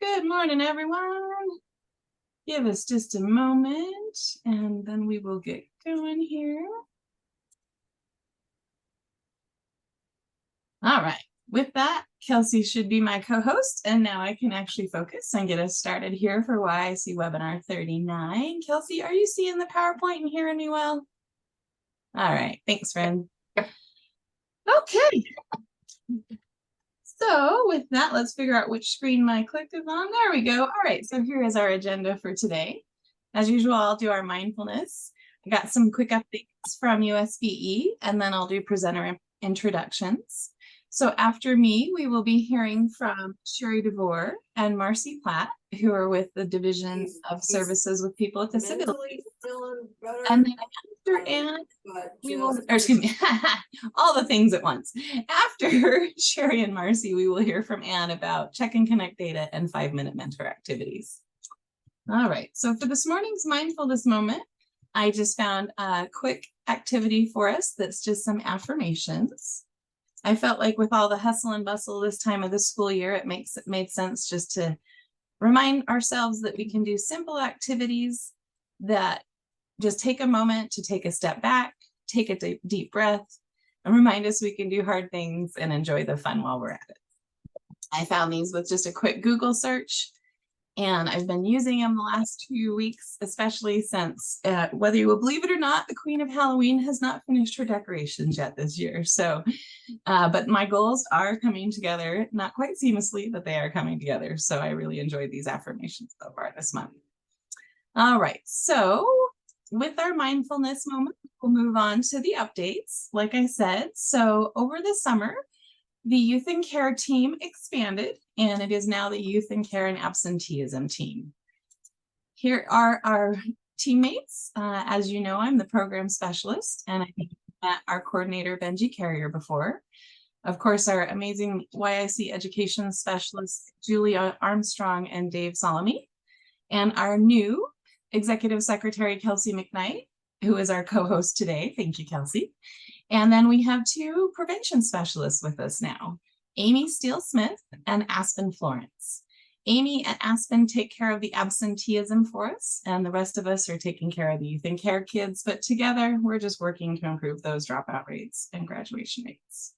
Good morning, everyone. Give us just a moment and then we will get going here. All right. With that, Kelsey should be my co-host, and now I can actually focus and get us started here for YIC Webinar 39. Kelsey, are you seeing the PowerPoint and hearing me well? All right. Thanks, friend. Okay. So with that, let's figure out which screen my click is on. There we go. All right, so here is our agenda for today. As usual, I'll do our mindfulness. I got some quick updates from USBE, and then I'll do presenter introductions. So after me, we will be hearing from Sherry DeVore and Marci Platt, who are with the Division of Services with People with Disabilities. And then after Anne, we will, or excuse me, all the things at once. After Sherry and Marci, we will hear from Anne about check and connect data and 5-minute mentor activities. All right, so for this morning's mindfulness moment, I just found a quick activity for us that's just some affirmations. I felt like with all the hustle and bustle this time of the school year, it made sense just to remind ourselves that we can do simple activities that just take a moment to take a step back, take a deep breath, and remind us we can do hard things and enjoy the fun while we're at it. I found these with just a quick Google search, and I've been using them the last 2 weeks, especially since, whether you will believe it or not, the Queen of Halloween has not finished her decorations yet this year. So, but my goals are coming together, not quite seamlessly, but they are coming together. So I really enjoyed these affirmations so far this month. All right, so with our mindfulness moment, we'll move on to the updates. Like I said, so over the summer, the Youth in Care team expanded, and it is now the Youth in Care and Absenteeism team. Here are our teammates. As you know, I'm the program specialist, and I think you've met our coordinator, Benji Carrier, before. Of course, our amazing YIC education specialists, Julia Armstrong and Dave Solomon, and our new Executive Secretary, Kelsey McKnight, who is our co-host today. Thank you, Kelsey. And then we have 2 prevention specialists with us now, Amy Steele-Smith and Aspen Florence. Amy and Aspen take care of the absenteeism for us, and the rest of us are taking care of the Youth in Care kids, but together we're just working to improve those dropout rates and graduation rates.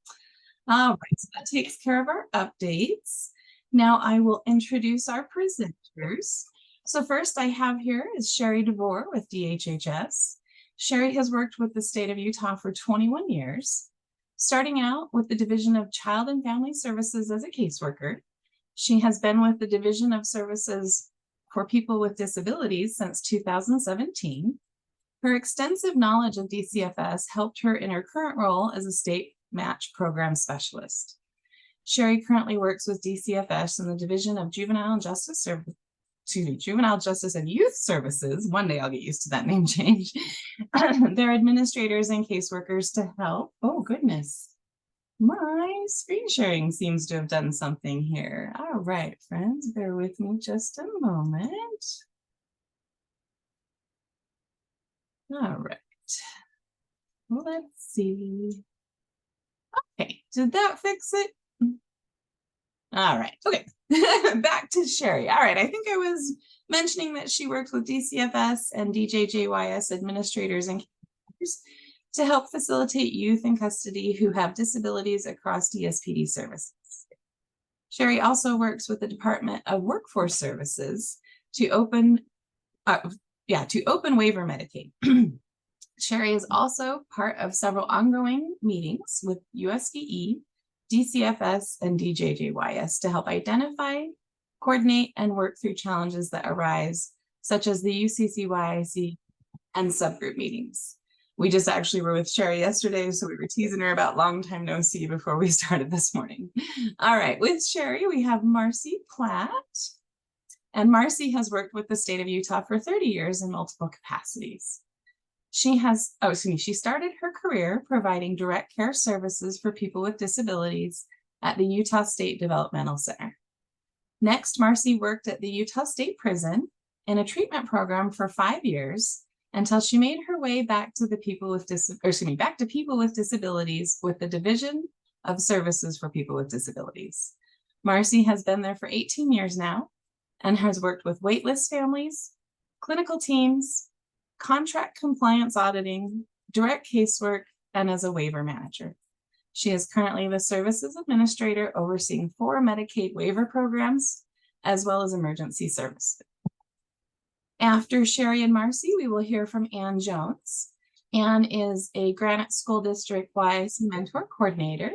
All right, so that takes care of our updates. Now I will introduce our presenters. So first I have here is Sherry DeVore with DHHS. Sherry has worked with the state of Utah for 21 years, starting out with the Division of Child and Family Services as a caseworker. She has been with the Division of Services for People with Disabilities since 2017. Her extensive knowledge of DCFS helped her in her current role as a state match program specialist. Sherry currently works with DCFS in the Division of Juvenile Justice and Youth Services. One day I'll get used to that name change. They're administrators and caseworkers to help. Oh, goodness. My screen sharing seems to have done something here. All right, friends, bear with me just a moment. All right. Let's see. Okay, did that fix it? All right, okay. Back to Sherry. All right, I think I was mentioning that she worked with DCFS and DJJYS administrators and caregivers to help facilitate youth in custody who have disabilities across DSPD services. Sherry also works with the Department of Workforce Services to open waiver Medicaid. Sherry is also part of several ongoing meetings with USBE, DCFS, and DJJYS to help identify, coordinate, and work through challenges that arise, such as the UCC-YIC and subgroup meetings. We just actually were with Sherry yesterday, so we were teasing her about long time no see before we started this morning. All right, with Sherry, we have Marci Platt. And Marci has worked with the state of Utah for 30 years in multiple capacities. She started her career providing direct care services for people with disabilities at the Utah State Developmental Center. Next, Marci worked at the Utah State Prison in a treatment program for 5 years until she made her way back to people with disabilities with the Division of Services for People with Disabilities. Marci has been there for 18 years now and has worked with waitlist families, clinical teams, contract compliance auditing, direct casework, and as a waiver manager. She is currently the services administrator overseeing 4 Medicaid waiver programs, as well as emergency services. After Sherry and Marci, we will hear from Ann Jones. Ann is a Granite School District YIC Mentor Coordinator.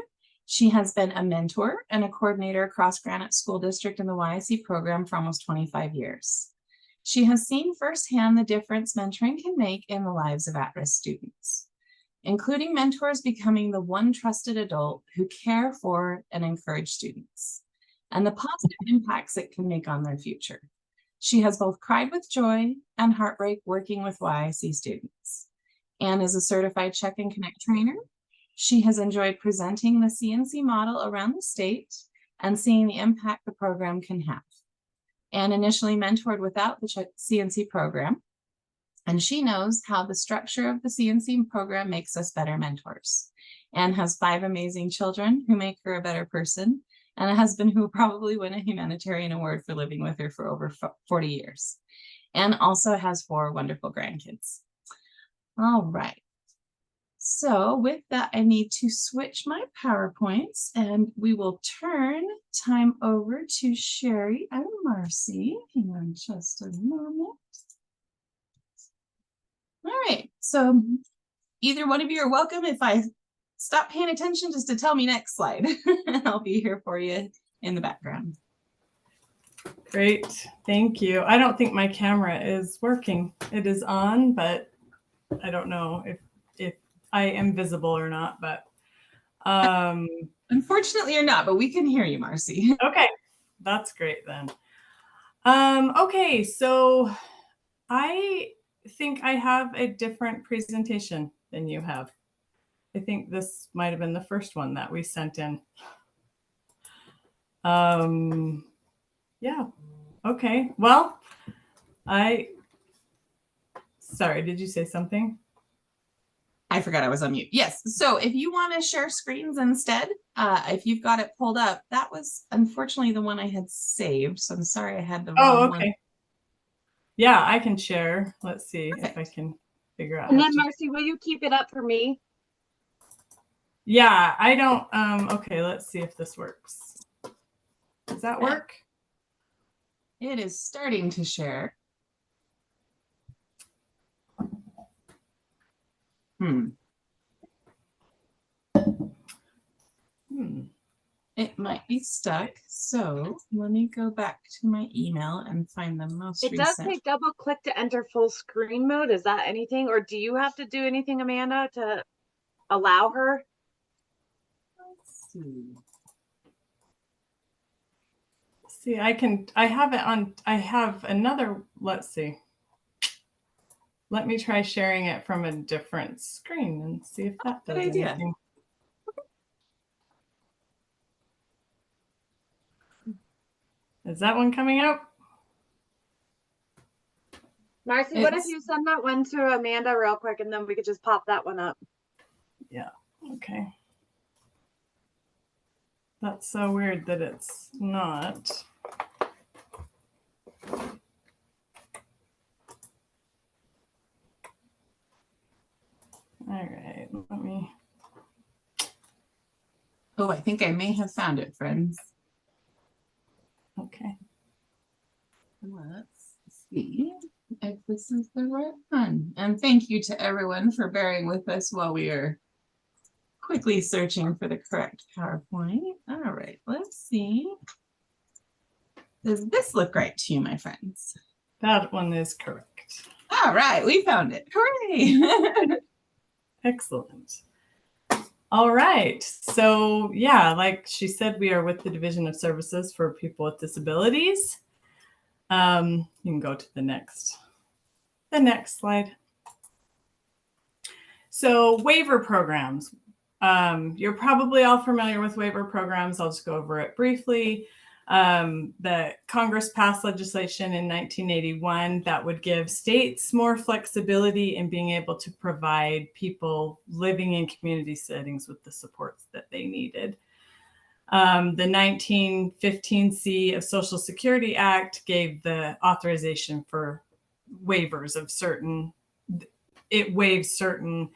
She has been a mentor and a coordinator across Granite School District in the YIC program for almost 25 years. She has seen firsthand the difference mentoring can make in the lives of at-risk students, including mentors becoming the one trusted adult who care for and encourage students, and the positive impacts it can make on their future. She has both cried with joy and heartbreak working with YIC students. Ann is a certified Check and Connect trainer. She has enjoyed presenting the C&C model around the state and seeing the impact the program can have. Ann initially mentored without the C&C program, and she knows how the structure of the C&C program makes us better mentors. Ann has 5 amazing children who make her a better person, and a husband who will probably win a humanitarian award for living with her for over 40 years. Ann also has 4 wonderful grandkids. All right. So with that, I need to switch my PowerPoints, and we will turn time over to Sherry and Marci. Hang on just a moment. All right, so either one of you are welcome. If I stop paying attention, just to tell me next slide. I'll be here for you in the background. Great, thank you. I don't think my camera is working. It is on, but I don't know if I am visible or not, but unfortunately you're not, but we can hear you, Marci. Okay, that's great then. Okay, so I think I have a different presentation than you have. I think this might have been the first one that we sent in. Yeah, okay, well, sorry, did you say something? I forgot I was on mute. Yes. So if you want to share screens instead, if you've got it pulled up, that was unfortunately the one I had saved. So I'm sorry I had the wrong one. Yeah, I can share. Let's see if I can figure out. And then Marci, will you keep it up for me? Yeah, I don't. Okay, let's see if this works. Does that work? It is starting to share. It might be stuck. So let me go back to my email and find the most recent. It does say double click to enter full screen mode. Is that anything, or do you have to do anything, Amanda, to allow her? Let's see. See, I have it on, I have another, let's see. Let me try sharing it from a different screen and see if that does anything. Is that one coming up? Marci, what if you send that one to Amanda real quick and then we could just pop that one up? Yeah, okay. That's so weird that it's not. All right, let me. Oh, I think I may have found it, friends. Okay. Let's see if this is the right one. And thank you to everyone for bearing with us while we are quickly searching for the correct PowerPoint. All right, let's see. Does this look right to you, my friends? That one is correct. All right, we found it. Hooray! Excellent. All right. So yeah, like she said, we are with the Division of Services for People with Disabilities. You can go to the next slide. So waiver programs. You're probably all familiar with waiver programs. I'll just go over it briefly. The Congress passed legislation in 1981 that would give states more flexibility in being able to provide people living in community settings with the supports that they needed. The 1915 C of Social Security Act gave the authorization for waivers of certain, it waives certain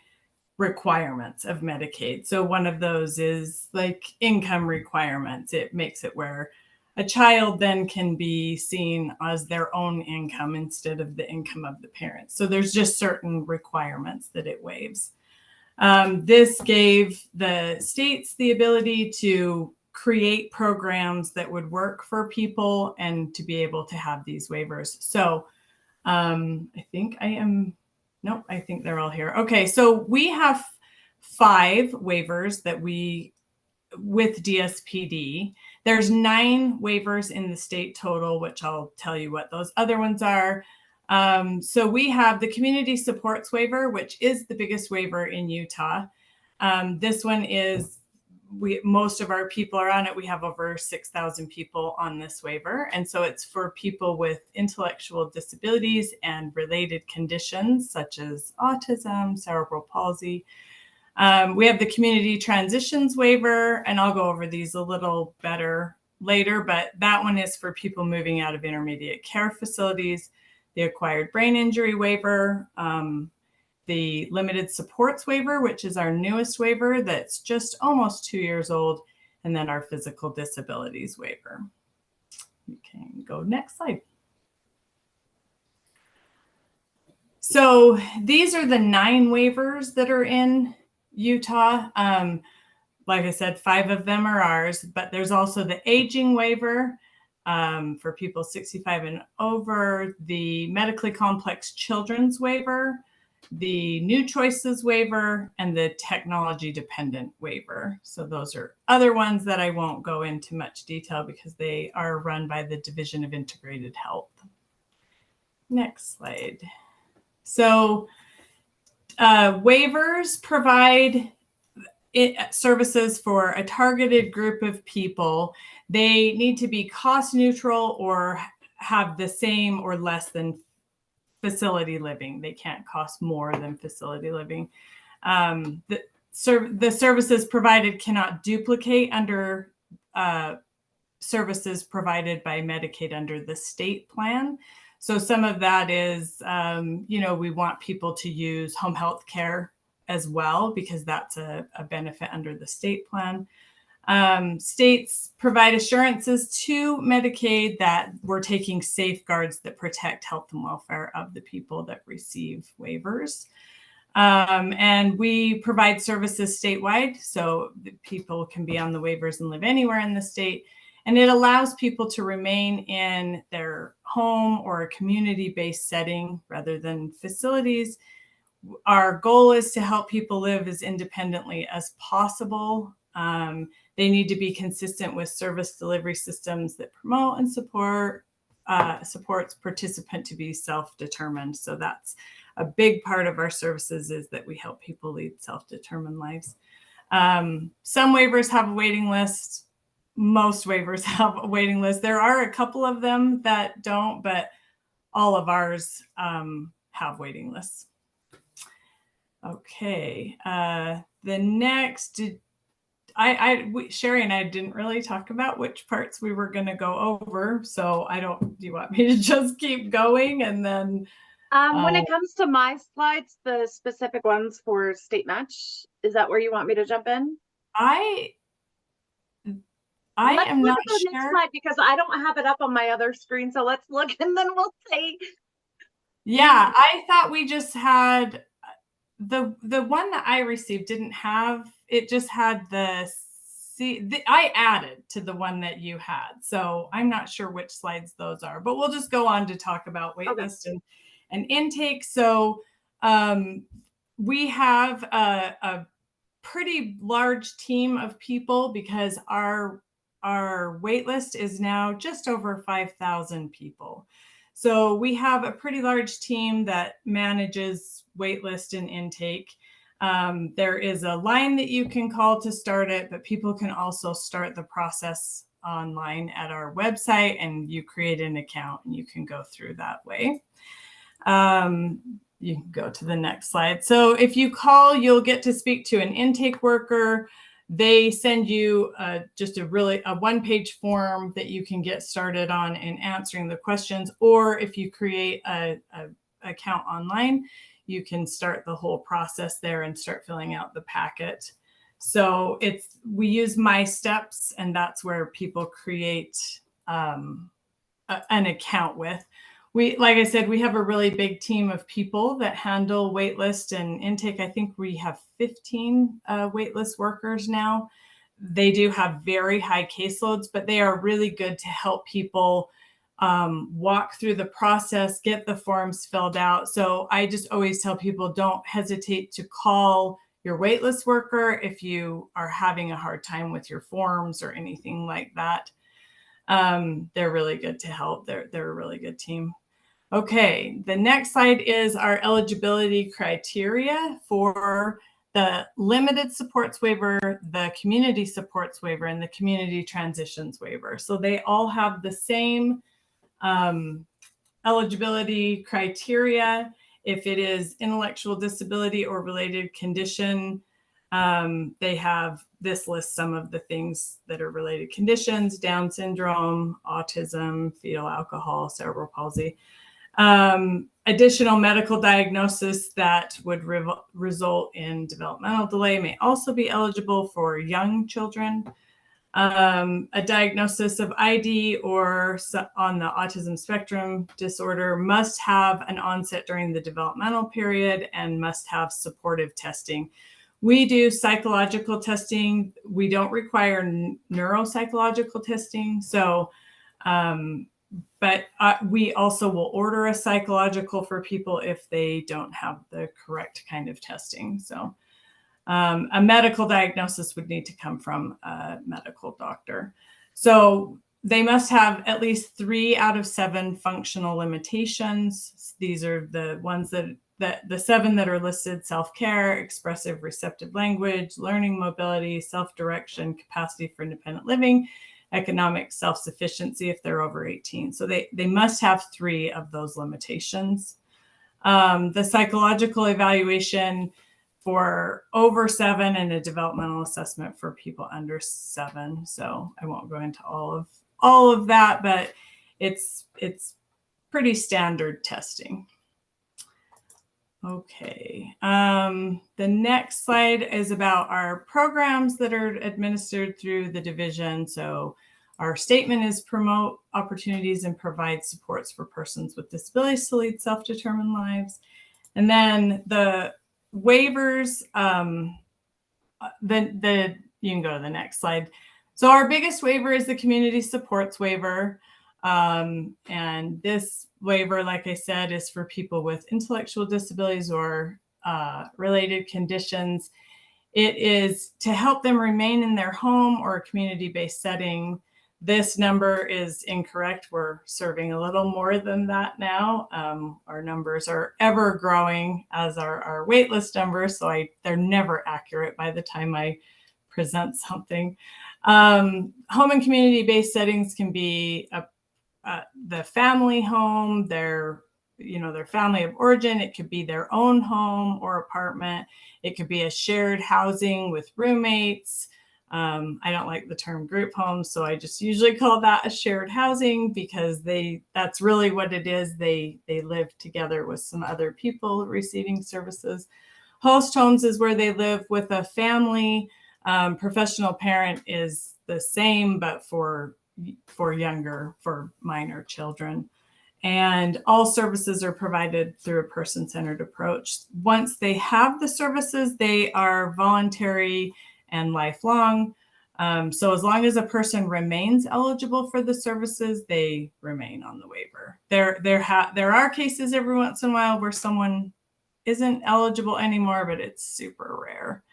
requirements of Medicaid. So one of those is like income requirements. It makes it where a child then can be seen as their own income instead of the income of the parents. So there's just certain requirements that it waives. This gave the states the ability to create programs that would work for people and to be able to have these waivers. So I think nope, I think they're all here. Okay, so we have 5 waivers that with DSPD. There's 9 waivers in the state total, which I'll tell you what those other ones are. So we have the community supports waiver, which is the biggest waiver in Utah. This one is, most of our people are on it. We have over 6,000 people on this waiver. And so it's for people with intellectual disabilities and related conditions such as autism, cerebral palsy. We have the community transitions waiver, and I'll go over these a little better later, but that one is for people moving out of intermediate care facilities. The acquired brain injury waiver, the limited supports waiver, which is our newest waiver that's just almost 2 years old, and then our physical disabilities waiver. You can go next slide. So these are the 9 waivers that are in Utah. Like I said, 5 of them are ours, but there's also the aging waiver for people 65 and over, the medically complex children's waiver, the new choices waiver, and the technology dependent waiver. So those are other ones that I won't go into much detail because they are run by the Division of Integrated Health. Next slide. So waivers provide services for a targeted group of people. They need to be cost neutral or have the same or less than facility living. They can't cost more than facility living. The services provided cannot duplicate under services provided by Medicaid under the state plan. So some of that is, we want people to use home health care as well, because that's a benefit under the state plan. States provide assurances to Medicaid that we're taking safeguards that protect health and welfare of the people that receive waivers. And we provide services statewide, so that people can be on the waivers and live anywhere in the state. And it allows people to remain in their home or a community-based setting rather than facilities. Our goal is to help people live as independently as possible. They need to be consistent with service delivery systems that promote and supports participant to be self-determined. So that's a big part of our services, is that we help people lead self-determined lives. Some waivers have a waiting list. Most waivers have a waiting list. There are a couple of them that don't, but all of ours have waiting lists. Okay, the next, Sherry and I didn't really talk about which parts we were going to go over. So do you want me to just keep going and then? When it comes to my slides, the specific ones for state match, is that where you want me to jump in? I am not sure. Next slide, because I don't have it up on my other screen. So let's look and then we'll see. Yeah, I thought we just had the one that I received didn't have, it just had I added to the one that you had. So I'm not sure which slides those are, but we'll just go on to talk about waitlist and intake. So we have a pretty large team of people, because our waitlist is now just over 5,000 people. So we have a pretty large team that manages waitlist and intake. There is a line that you can call to start it, but people can also start the process online at our website, and you create an account and you can go through that way. You can go to the next slide. So if you call, you'll get to speak to an intake worker. they send you just a one-page form that you can get started on in answering the questions. Or if you create a account online, you can start the whole process there and start filling out the packet. So we use My Steps, and that's where people create an account with. Like I said, we have a really big team of people that handle waitlist and intake. I think we have 15 waitlist workers now. They do have very high caseloads, but they are really good to help people walk through the process, get the forms filled out. So I just always tell people, don't hesitate to call your waitlist worker if you are having a hard time with your forms or anything like that. They're really good to help. They're a really good team. Okay, the next slide is our eligibility criteria for the limited supports waiver, the community supports waiver, and the community transitions waiver. So they all have the same eligibility criteria. If it is intellectual disability or related condition, they have this lists some of the things that are related conditions: Down syndrome, autism, fetal alcohol, cerebral palsy. Additional medical diagnosis that would result in developmental delay may also be eligible for young children. A diagnosis of ID or on the autism spectrum disorder must have an onset during the developmental period and must have supportive testing. We do psychological testing. We don't require neuropsychological testing. So, but we also will order a psychological for people if they don't have the correct kind of testing. So a medical diagnosis would need to come from a medical doctor. So they must have at least 3 out of 7 functional limitations. These are the ones the 7 that are listed: self-care, expressive receptive language, learning mobility, self-direction, capacity for independent living, economic self-sufficiency if they're over 18. So they must have 3 of those limitations. The psychological evaluation for over 7 and a developmental assessment for people under 7. So I won't go into all of that, but it's pretty standard testing. Okay, the next slide is about our programs that are administered through the division. So our statement is promote opportunities and provide supports for persons with disabilities to lead self-determined lives. And then the waivers, you can go to the next slide. So our biggest waiver is the community supports waiver. And this waiver, like I said, is for people with intellectual disabilities or related conditions. It is to help them remain in their home or a community-based setting. This number is incorrect. We're serving a little more than that now. Our numbers are ever growing, as our waitlist numbers, so they're never accurate by the time I present something. Home and community-based settings can be the family home, their family of origin. It could be their own home or apartment. It could be a shared housing with roommates. I don't like the term group home, so I just usually call that a shared housing, because that's really what it is. They live together with some other people receiving services. Host homes is where they live with a family. Professional parent is the same, but for minor children. And all services are provided through a person-centered approach. Once they have the services, they are voluntary and lifelong. So as long as a person remains eligible for the services, they remain on the waiver. There are cases every once in a while where someone isn't eligible anymore, but it's super rare.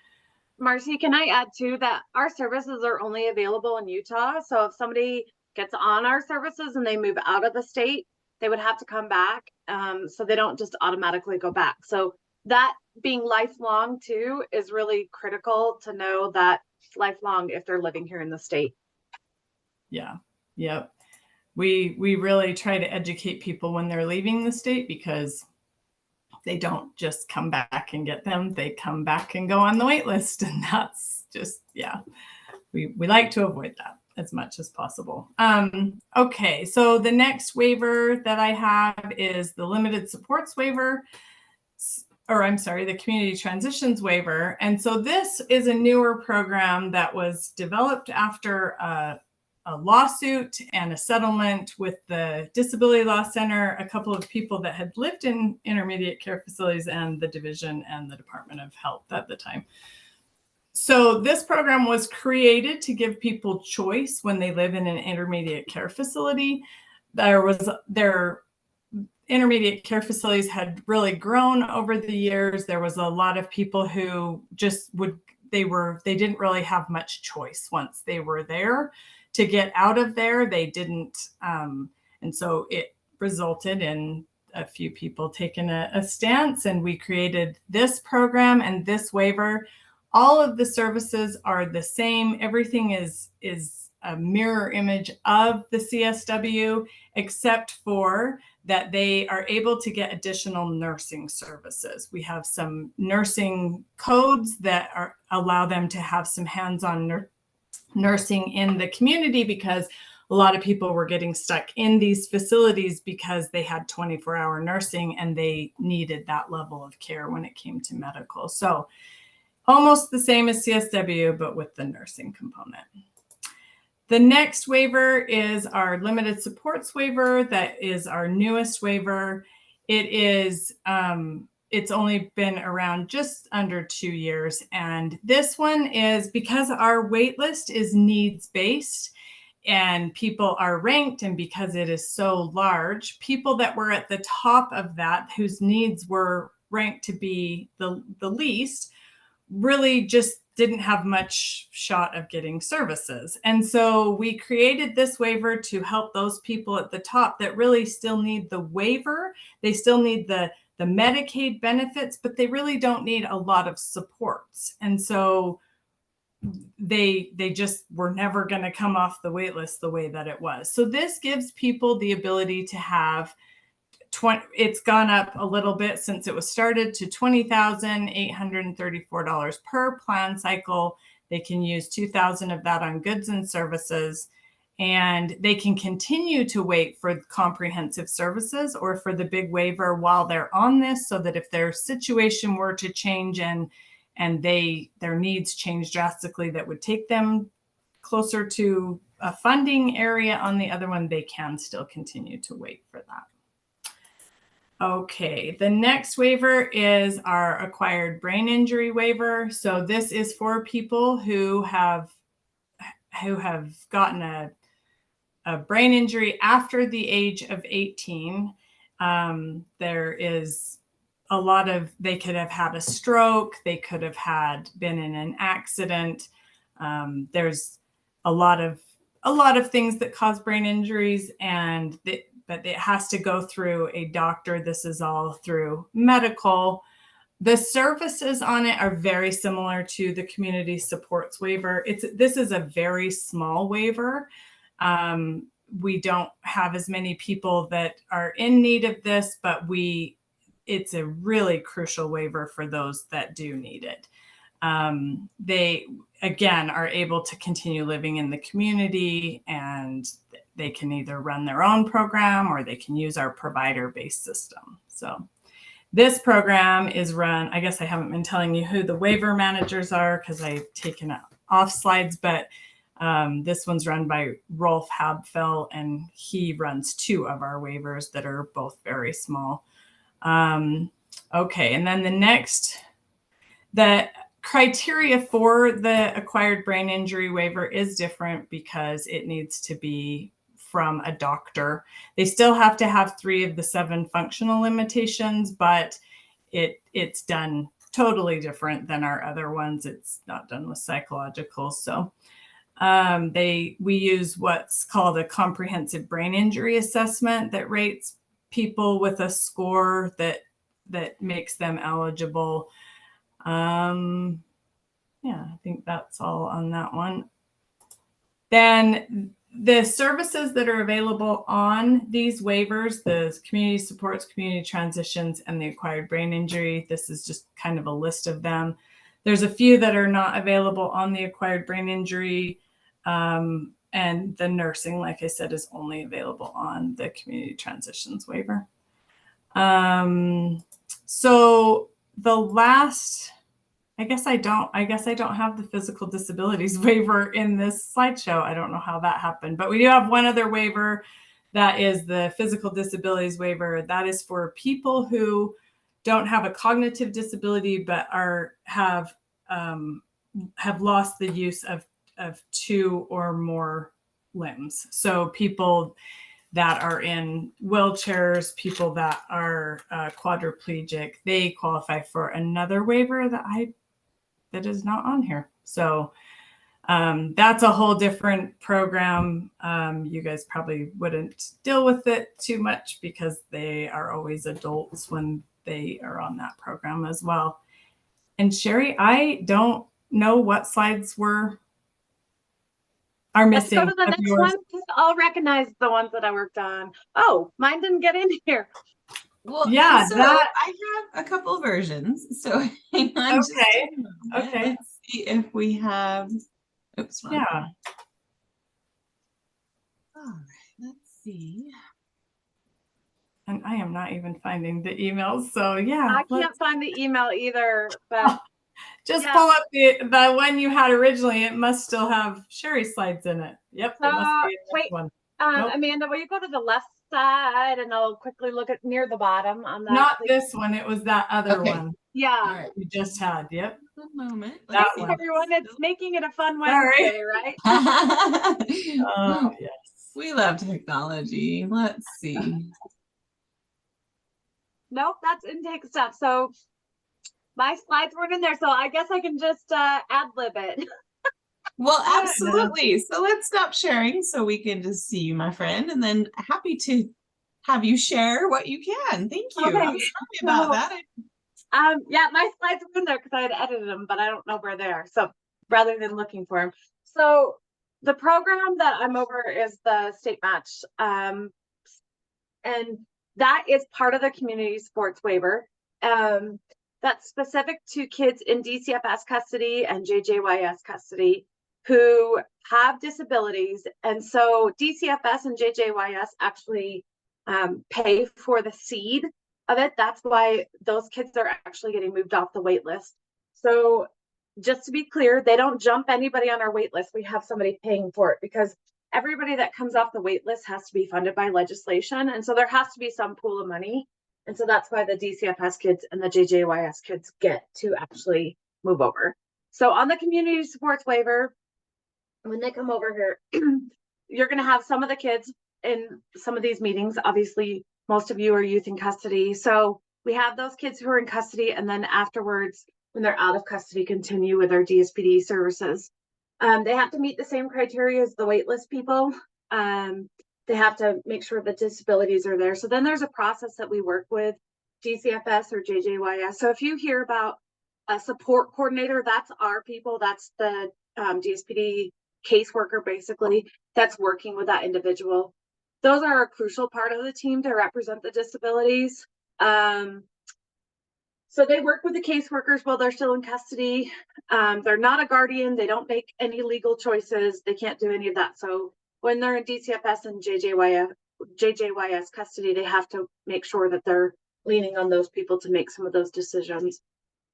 Marci, can I add too that our services are only available in Utah? So if somebody gets on our services and they move out of the state, they would have to come back. So they don't just automatically go back. So that being lifelong too is really critical to know that lifelong if they're living here in the state. Yeah. Yep. We really try to educate people when they're leaving the state, because they don't just come back and get them. They come back and go on the wait list. And that's just, yeah, we like to avoid that as much as possible. Okay, so the next waiver that I have is the limited supports waiver, or I'm sorry, the community transitions waiver. And so this is a newer program that was developed after a lawsuit and a settlement with the Disability Law Center, a couple of people that had lived in intermediate care facilities, and the division and the Department of Health at the time. So this program was created to give people choice when they live in an intermediate care facility. Their intermediate care facilities had really grown over the years. There was a lot of people who just they didn't really have much choice once they were there. To get out of there, they didn't. And so it resulted in a few people taking a stance, and we created this program and this waiver. All of the services are the same. Everything is a mirror image of the CSW, except for that they are able to get additional nursing services. We have some nursing codes that allow them to have some hands-on nursing in the community, because a lot of people were getting stuck in these facilities because they had 24-hour nursing and they needed that level of care when it came to medical. So almost the same as CSW, but with the nursing component. The next waiver is our limited supports waiver. That is our newest waiver. It is, it's only been around just under 2 years. And this one is because our wait list is needs-based and people are ranked, and because it is so large, people that were at the top of that, whose needs were ranked to be the least, really just didn't have much shot of getting services. And so we created this waiver to help those people at the top that really still need the waiver. They still need the Medicaid benefits, but they really don't need a lot of supports. And so they just were never going to come off the wait list the way that it was. So this gives people the ability to have it's gone up a little bit since it was started to $20,834 per plan cycle. They can use $2,000 of that on goods and services, and they can continue to wait for comprehensive services or for the big waiver while they're on this, so that if their situation were to change and their needs change drastically that would take them closer to a funding area on the other one, they can still continue to wait for that. Okay, the next waiver is our acquired brain injury waiver. So this is for people who have gotten a brain injury after the age of 18. There is a lot of, they could have had a stroke, they could have been in an accident. There's a lot of things that cause brain injuries, but it has to go through a doctor. This is all through medical. The services on it are very similar to the community supports waiver. This is a very small waiver. We don't have as many people that are in need of this, but it's a really crucial waiver for those that do need it. They, again, are able to continue living in the community, and they can either run their own program or they can use our provider-based system. So this program is run, I guess I haven't been telling you who the waiver managers are because I've taken it off slides, but this one's run by Rolf Habfell, and he runs 2 of our waivers that are both very small. Okay, and then the criteria for the acquired brain injury waiver is different because it needs to be from a doctor. They still have to have 3 of the 7 functional limitations, but it's done totally different than our other ones. It's not done with psychological. So we use what's called a comprehensive brain injury assessment that rates people with a score that makes them eligible. Yeah, I think that's all on that one. Then the services that are available on these waivers, the community supports, community transitions, and the acquired brain injury, this is just kind of a list of them. There's a few that are not available on the acquired brain injury, and the nursing, like I said, is only available on the community transitions waiver. So the last, I guess I don't have the physical disabilities waiver in this slideshow. I don't know how that happened, but we do have one other waiver. That is the physical disabilities waiver. That is for people who don't have a cognitive disability, but have lost the use of 2 or more limbs. So people that are in wheelchairs, people that are quadriplegic, they qualify for another waiver that is not on here. So that's a whole different program. You guys probably wouldn't deal with it too much because they are always adults when they are on that program as well. And Sherry, I don't know what slides are missing. Let's go to the next one because I'll recognize the ones that I worked on. Oh, mine didn't get in here. Well, yeah, so I have a couple versions. So hang on. Okay. Okay. Let's see if we have. Oops. Yeah. All right. Let's see. And I am not even finding the emails. So yeah. I can't find the email either, but just pull up the one you had originally. It must still have Sherry's slides in it. Yep. It must be wait, one. Nope. Amanda, will you go to the left side and I'll quickly look at near the bottom on that? Not this one. It was that other one. Yeah. All right. We just had. Yep. One moment. That Thanks, one. everyone. It's making it a fun Wednesday, right? Oh, yes. We love technology. Let's see. Nope, that's intake stuff. So my slides weren't in there, so I guess I can just ad-lib it. Well, absolutely. So let's stop sharing so we can just see you, my friend, and then happy to have you share what you can. Thank you. Okay. I'm sorry about that. Yeah, my slides were in there because I had edited them, but I don't know where they are. So rather than looking for them. So the program that I'm over is the state match. And that is part of the community sports waiver. That's specific to kids in DCFS custody and JJYS custody who have disabilities. And so DCFS and JJYS actually pay for the seed of it. That's why those kids are actually getting moved off the wait list. So just to be clear, they don't jump anybody on our wait list. We have somebody paying for it because everybody that comes off the wait list has to be funded by legislation. And so there has to be some pool of money. And so that's why the DCFS kids and the JJYS kids get to actually move over. So on the community supports waiver, when they come over here, you're going to have some of the kids in some of these meetings. Obviously, most of you are youth in custody. So we have those kids who are in custody, and then afterwards, when they're out of custody, continue with our DSPD services. They have to meet the same criteria as the waitlist people. They have to make sure the disabilities are there. So then there's a process that we work with DCFS or JJYS. So if you hear about a support coordinator, that's our people. That's the DSPD caseworker, basically, that's working with that individual. Those are a crucial part of the team to represent the disabilities. So they work with the caseworkers while they're still in custody. They're not a guardian. They don't make any legal choices. They can't do any of that. So when they're in DCFS and JJYS custody, they have to make sure that they're leaning on those people to make some of those decisions.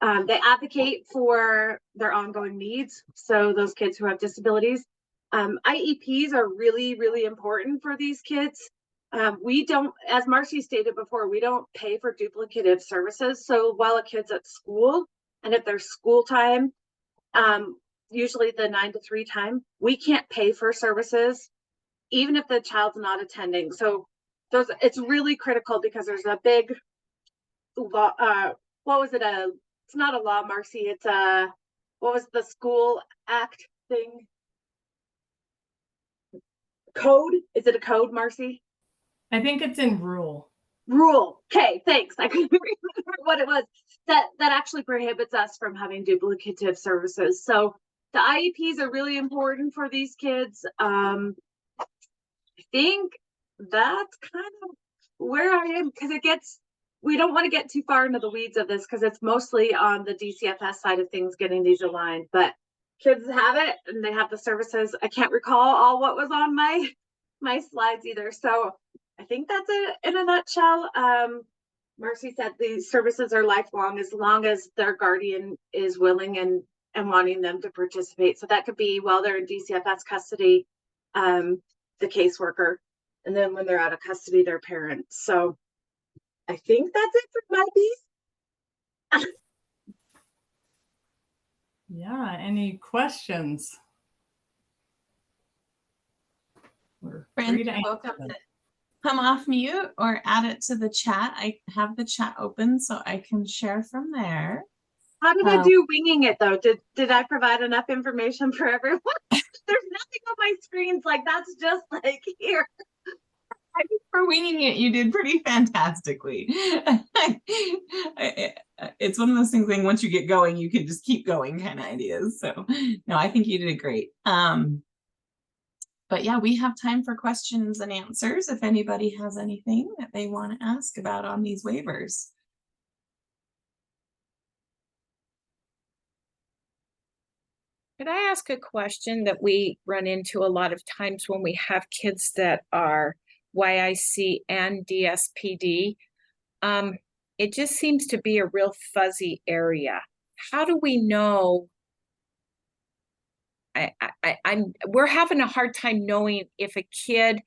They advocate for their ongoing needs. So those kids who have disabilities. IEPs are really, really important for these kids. We don't, as Marci stated before, we don't pay for duplicative services. So while a kid's at school, and if there's school time, usually the 9 to 3 time, we can't pay for services, even if the child's not attending. So it's really critical because there's a big law. What was it? It's not a law, Marci. It's what was the school act thing? Code? Is it a code, Marci? I think it's in rule. Rule. Okay, thanks. I couldn't remember what it was that actually prohibits us from having duplicative services. So the IEPs are really important for these kids. think that's kind of where I am, because we don't want to get too far into the weeds of this because it's mostly on the DCFS side of things getting these aligned, but kids have it and they have the services. I can't recall all what was on my slides either. So I think that's it in a nutshell. Marci said these services are lifelong as long as their guardian is willing and wanting them to participate. So that could be while they're in DCFS custody, the caseworker, and then when they're out of custody, their parents. So I think that's it for my piece. Yeah, any questions? We're free to welcome answer. to come off mute or add it to the chat. I have the chat open so I can share from there. How did I do winging it though? Did I provide enough information for everyone? There's nothing on my screens, like that's just like here. I think for winging it, you did pretty fantastically. It's one of those things, like once you get going, you can just keep going kind of ideas. So no, I think you did great. But yeah, we have time for questions and answers if anybody has anything that they want to ask about on these waivers. Could I ask a question that we run into a lot of times when we have kids that are YIC and DSPD? It just seems to be a real fuzzy area. How do we know? We're having a hard time knowing if a kid,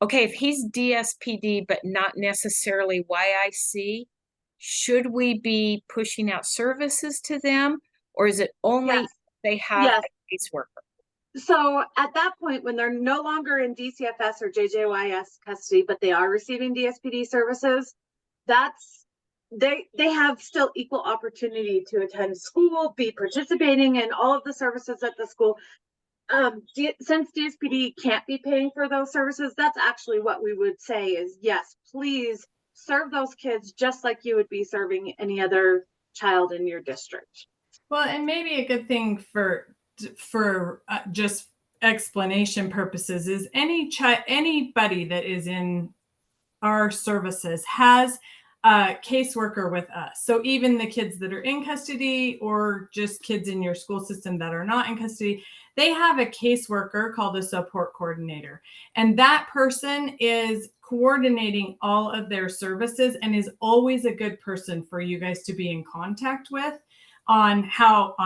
okay, if he's DSPD but not necessarily YIC, should we be pushing out services to them, or is it only they have a caseworker? So at that point, when they're no longer in DCFS or JJYS custody, but they are receiving DSPD services, they have still equal opportunity to attend school, be participating in all of the services at the school. Since DSPD can't be paying for those services, that's actually what we would say is, yes, please serve those kids just like you would be serving any other child in your district. Well, and maybe a good thing for just explanation purposes is anybody that is in our services has a caseworker with us. So even the kids that are in custody or just kids in your school system that are not in custody, they have a caseworker called a support coordinator. And that person is coordinating all of their services and is always a good person for you guys to be in contact with on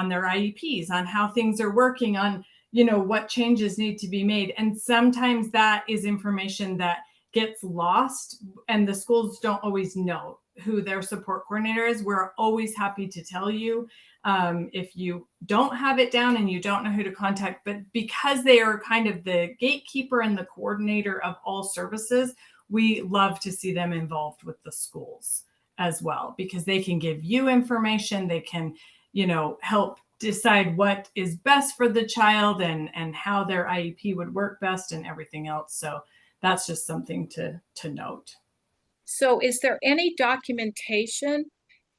their IEPs, on how things are working, on, what changes need to be made. And sometimes that is information that gets lost and the schools don't always know who their support coordinator is. We're always happy to tell you if you don't have it down and you don't know who to contact, but because they are kind of the gatekeeper and the coordinator of all services, we love to see them involved with the schools as well, because they can give you information, they can, help decide what is best for the child and how their IEP would work best and everything else. So that's just something to note. So is there any documentation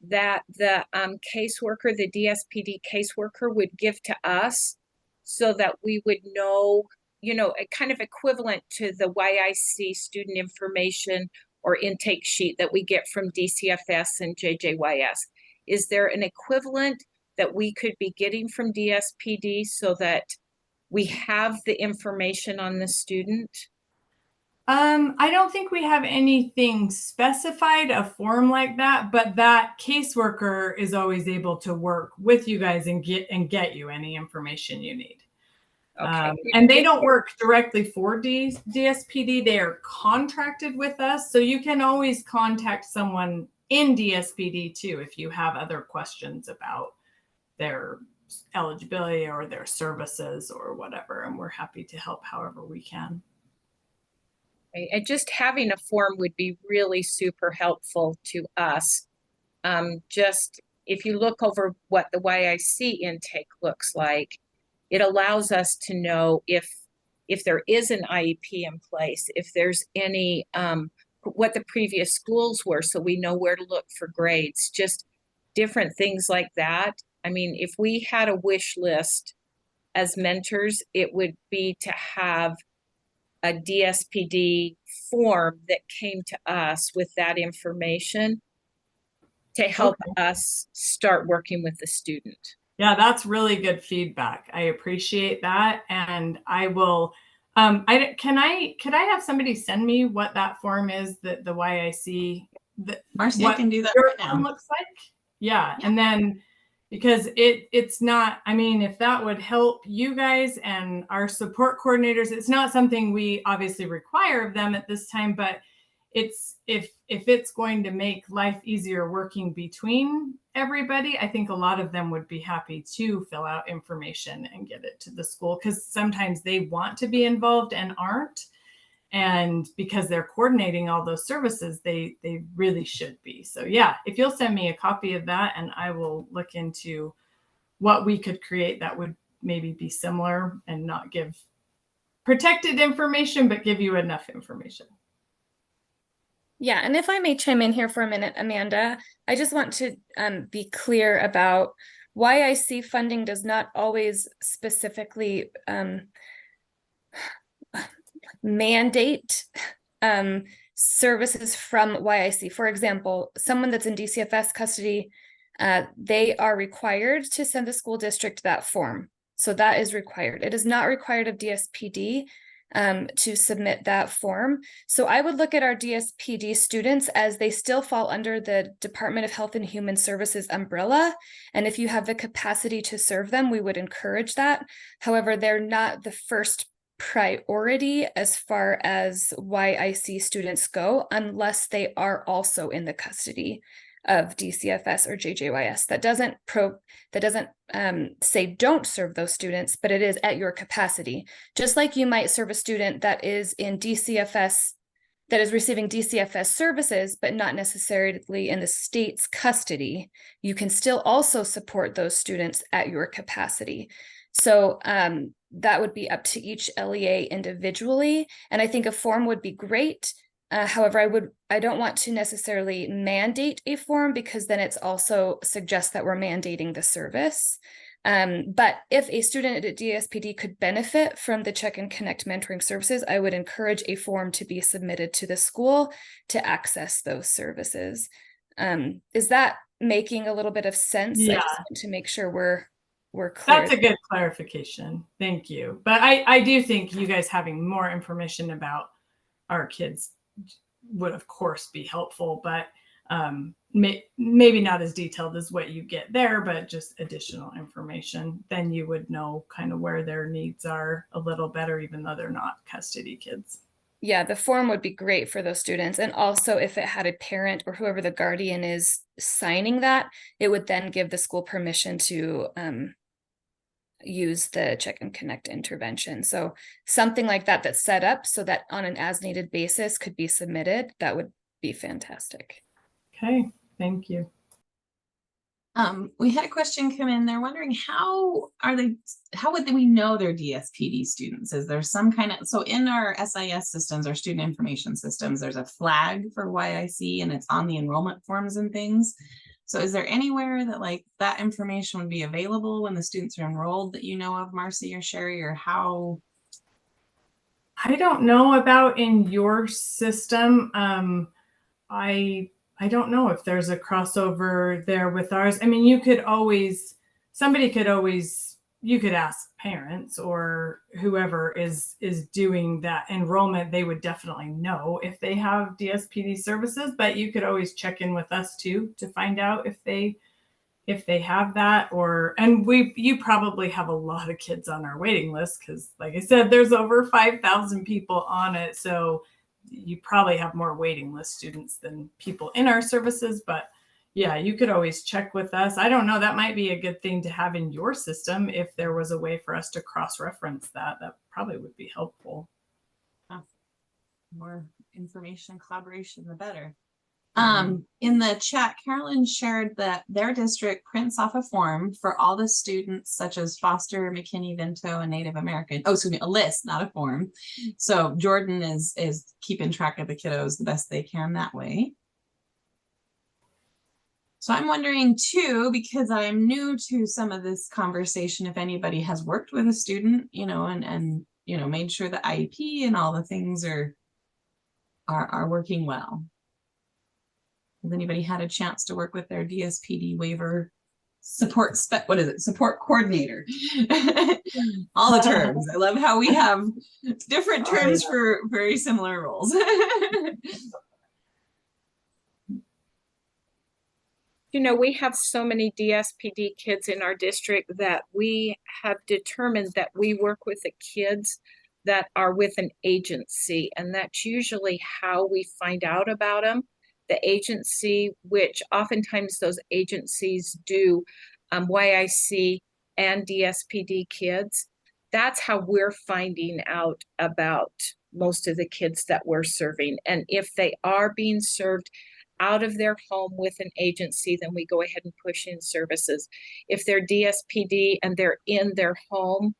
that the caseworker, the DSPD caseworker, would give to us so that we would know, a kind of equivalent to the YIC student information or intake sheet that we get from DCFS and JJYS? Is there an equivalent that we could be getting from DSPD so that we have the information on the student? I don't think we have anything specified, a form like that, but that caseworker is always able to work with you guys and get you any information you need. Okay. And they don't work directly for DSPD. They are contracted with us. So you can always contact someone in DSPD too if you have other questions about their eligibility or their services or whatever. And we're happy to help however we can. And just having a form would be really super helpful to us. Just if you look over what the YIC intake looks like, it allows us to know if there is an IEP in place, if there's any, what the previous schools were, so we know where to look for grades, just different things like that. I mean, if we had a wish list as mentors, it would be to have a DSPD form that came to us with that information to help us start working with the student. Yeah, that's really good feedback. I appreciate that. And I will, could I have somebody send me what that form is that the YIC, Marci, I can do that your right form now. looks like? Yeah. And then, because it's not, I mean, if that would help you guys and our support coordinators, it's not something we obviously require of them at this time, but it's, if it's going to make life easier working between everybody, I think a lot of them would be happy to fill out information and get it to the school, because sometimes they want to be involved and aren't. And because they're coordinating all those services, they really should be. So yeah, if you'll send me a copy of that, and I will look into what we could create that would maybe be similar and not give protected information, but give you enough information. Yeah, and if I may chime in here for a minute, Amanda, I just want to be clear about YIC funding does not always specifically mandate services from YIC. For example, someone that's in DCFS custody, they are required to send the school district that form. So that is required. It is not required of DSPD to submit that form. So I would look at our DSPD students as they still fall under the Department of Health and Human Services umbrella. And if you have the capacity to serve them, we would encourage that. However, they're not the first priority as far as YIC students go, unless they are also in the custody of DCFS or JJYS. That doesn't say don't serve those students, but it is at your capacity. Just like you might serve a student that is in DCFS, that is receiving DCFS services, but not necessarily in the state's custody, you can still also support those students at your capacity. So that would be up to each LEA individually. And I think a form would be great. However, I don't want to necessarily mandate a form, because then it's also suggests that we're mandating the service. But if a student at DSPD could benefit from the Check and Connect mentoring services, I would encourage a form to be submitted to the school to access those services. Is that making a little bit of sense? Yeah. I just want to make sure we're clear. That's a good clarification. Thank you. But I do think you guys having more information about our kids would of course be helpful, but maybe not as detailed as what you get there, but just additional information. Then you would know kind of where their needs are a little better, even though they're not custody kids. Yeah, the form would be great for those students. And also if it had a parent or whoever the guardian is signing that, it would then give the school permission to use the Check and Connect intervention. So something like that that's set up so that on an as needed basis could be submitted, that would be fantastic. Okay, thank you. We had a question come in. They're wondering how would we know they're DSPD students? Is there some kind of, so in our SIS systems, our student information systems, there's a flag for YIC and it's on the enrollment forms and things. So is there anywhere that like that information would be available when the students are enrolled that you know of, Marci or Sherry, or how? I don't know about in your system. I don't know if there's a crossover there with ours. I mean, you could ask parents or whoever is doing that enrollment. They would definitely know if they have DSPD services, but you could always check in with us too to find out if they have that, and you probably have a lot of kids on our waiting list, because like I said, there's over 5,000 people on it. So you probably have more waiting list students than people in our services, but yeah, you could always check with us. I don't know, that might be a good thing to have in your system. If there was a way for us to cross-reference that probably would be helpful. More information, collaboration, the better. In the chat, Carolyn shared that their district prints off a form for all the students, such as Foster, McKinney, Vento, and Native American. Oh, excuse me, a list, not a form. So Jordan is keeping track of the kiddos the best they can that way. So I'm wondering too, because I'm new to some of this conversation, if anybody has worked with a student, and you know, made sure the IEP and all the things are working well. Has anybody had a chance to work with their DSPD waiver support support coordinator? All the terms. I love how we have different terms for very similar roles. You know, we have so many DSPD kids in our district that we have determined that we work with the kids that are with an agency, and that's usually how we find out about them. The agency, which oftentimes those agencies do YIC and DSPD kids, that's how we're finding out about most of the kids that we're serving. And if they are being served out of their home with an agency, then we go ahead and push in services. If they're DSPD and they're in their home,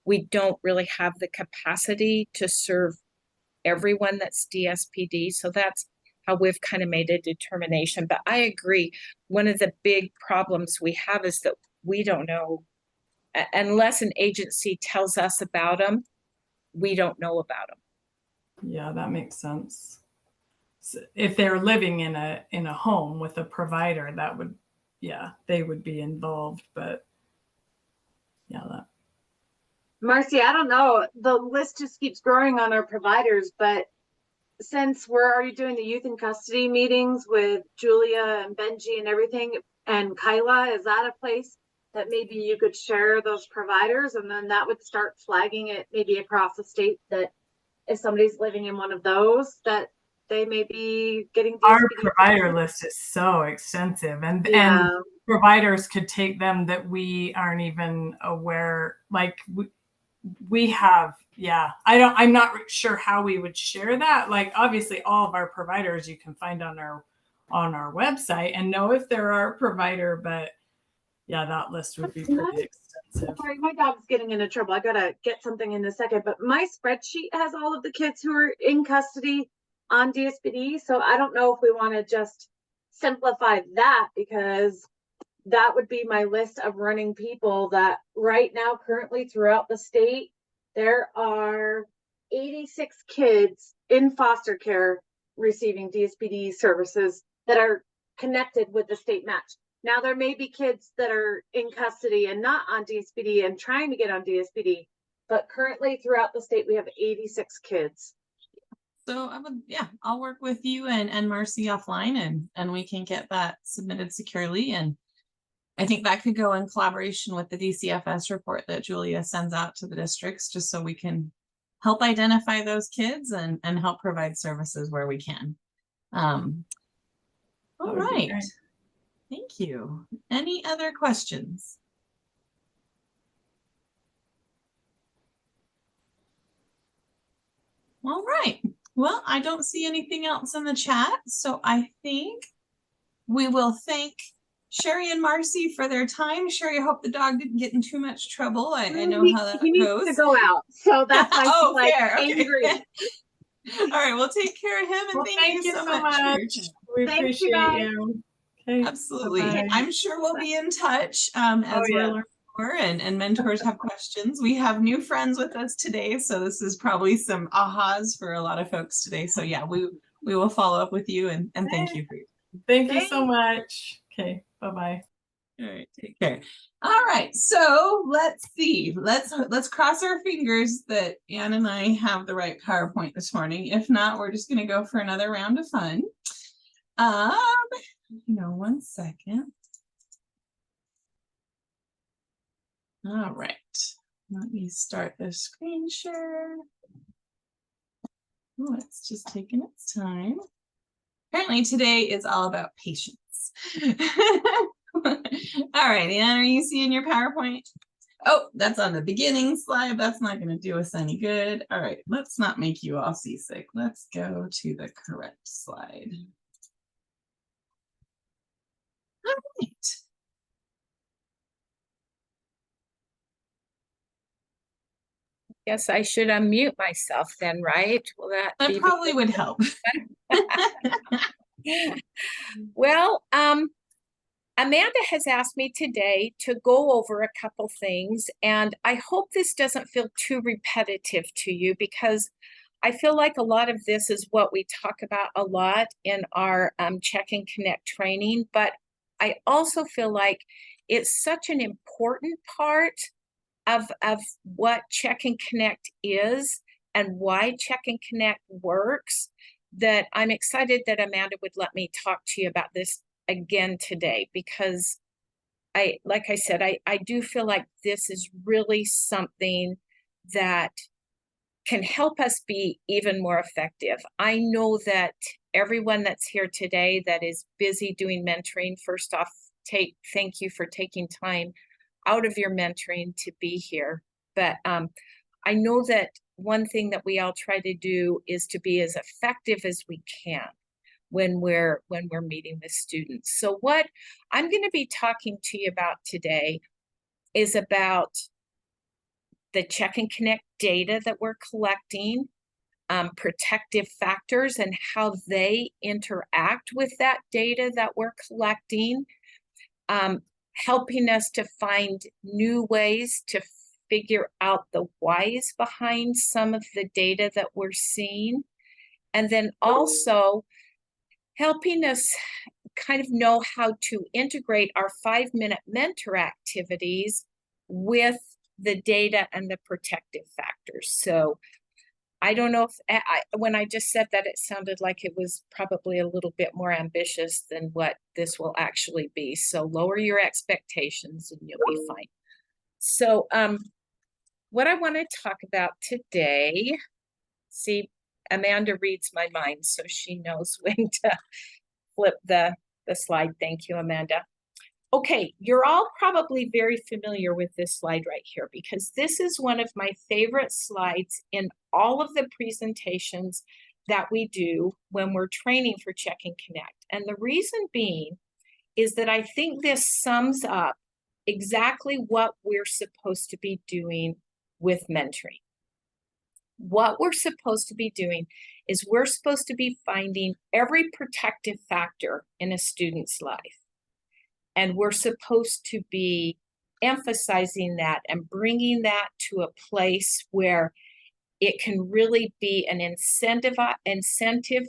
we don't really have the capacity to serve everyone that's DSPD. So that's how we've kind of made a determination. But I agree, one of the big problems we have is that we don't know, unless an agency tells us about them, we don't know about them. Yeah, that makes sense. So if they're living in a home with a provider, that would, yeah, they would be involved. But yeah, that. Marci, I don't know. The list just keeps growing on our providers, but since we're already doing the youth in custody meetings with Julia and Benji and everything, and Kyla, is that a place that maybe you could share those providers, and then that would start flagging it maybe across the state that if somebody's living in one of those, that they may be getting Our DSPD. provider list is so extensive, and providers could take them that we aren't even aware. Like we have, yeah. I'm not sure how we would share that. Like obviously, all of our providers you can find on our website and know if they're our provider, but yeah, that list would be pretty extensive. Sorry, my dog's getting into trouble. I gotta get something in a second, but my spreadsheet has all of the kids who are in custody on DSPD. So I don't know if we want to just simplify that, because that would be my list of running people that right now currently throughout the state, there are 86 kids in foster care receiving DSPD services that are connected with the state match. Now there may be kids that are in custody and not on DSPD and trying to get on DSPD, but currently throughout the state, we have 86 kids. So I'll work with you and Marci offline, and we can get that submitted securely. And I think that could go in collaboration with the DCFS report that Julia sends out to the districts, just so we can help identify those kids and help provide services where we can. All right. Thank you. Any other questions? All right. Well, I don't see anything else in the chat, so I think we will thank Sherry and Marci for their time. Sherry, I hope the dog didn't get in too much trouble. I know how that he goes. needs to go out, so that's why Oh, she's like fair. Okay. angry. All right, we'll take care of him, and Well, thank you so much. We Thank you, appreciate guys. you. Okay. Absolutely. Bye-bye. I'm sure we'll be in touch as we're learning more and mentors have questions. We have new friends with us today, so this is probably some ahas for a lot of folks today. So yeah, we will follow up with you and thank you for your time. Thank you so much. Okay, bye-bye. All right, take care. All right, so let's see. Let's cross our fingers that Ann and I have the right PowerPoint this morning. If not, we're just gonna go for another round of fun. One second. All right, let me start the screen share. Oh, it's just taking its time. Apparently today is all about patience. All right, Ann, are you seeing your PowerPoint? Oh, that's on the beginning slide. That's not going to do us any good. All right, let's not make you all seasick. Let's go to the correct slide. All right. Guess I should unmute myself then, right? Will that That be probably would help. Well, a Amanda has asked me today to go over a couple things, and I hope this doesn't feel too repetitive to you, because I feel like a lot of this is what we talk about a lot in our Check and Connect training, but I also feel like it's such an important part of what Check and Connect is and why Check and Connect works, that I'm excited that Amanda would let me talk to you about this again today, because like I said, I do feel like this is really something that can help us be even more effective. I know that everyone that's here today that is busy doing mentoring, first off, thank you for taking time out of your mentoring to be here. But I know that one thing that we all try to do is to be as effective as we can when we're meeting with students. So what I'm going to be talking to you about today is about the Check and Connect data that we're collecting, protective factors and how they interact with that data that we're collecting, helping us to find new ways to figure out the whys behind some of the data that we're seeing, and then also helping us kind of know how to integrate our 5-minute mentor activities with the data and the protective factors. So I don't know if when I just said that, it sounded like it was probably a little bit more ambitious than what this will actually be. So lower your expectations and you'll be fine. So what I want to talk about today, see, Amanda reads my mind, so she knows when to flip the slide. Thank you, Amanda. Okay, you're all probably very familiar with this slide right here, because this is one of my favorite slides in all of the presentations that we do when we're training for Check and Connect. And the reason being is that I think this sums up exactly what we're supposed to be doing with mentoring. What we're supposed to be doing is we're supposed to be finding every protective factor in a student's life. And we're supposed to be emphasizing that and bringing that to a place where it can really be an incentive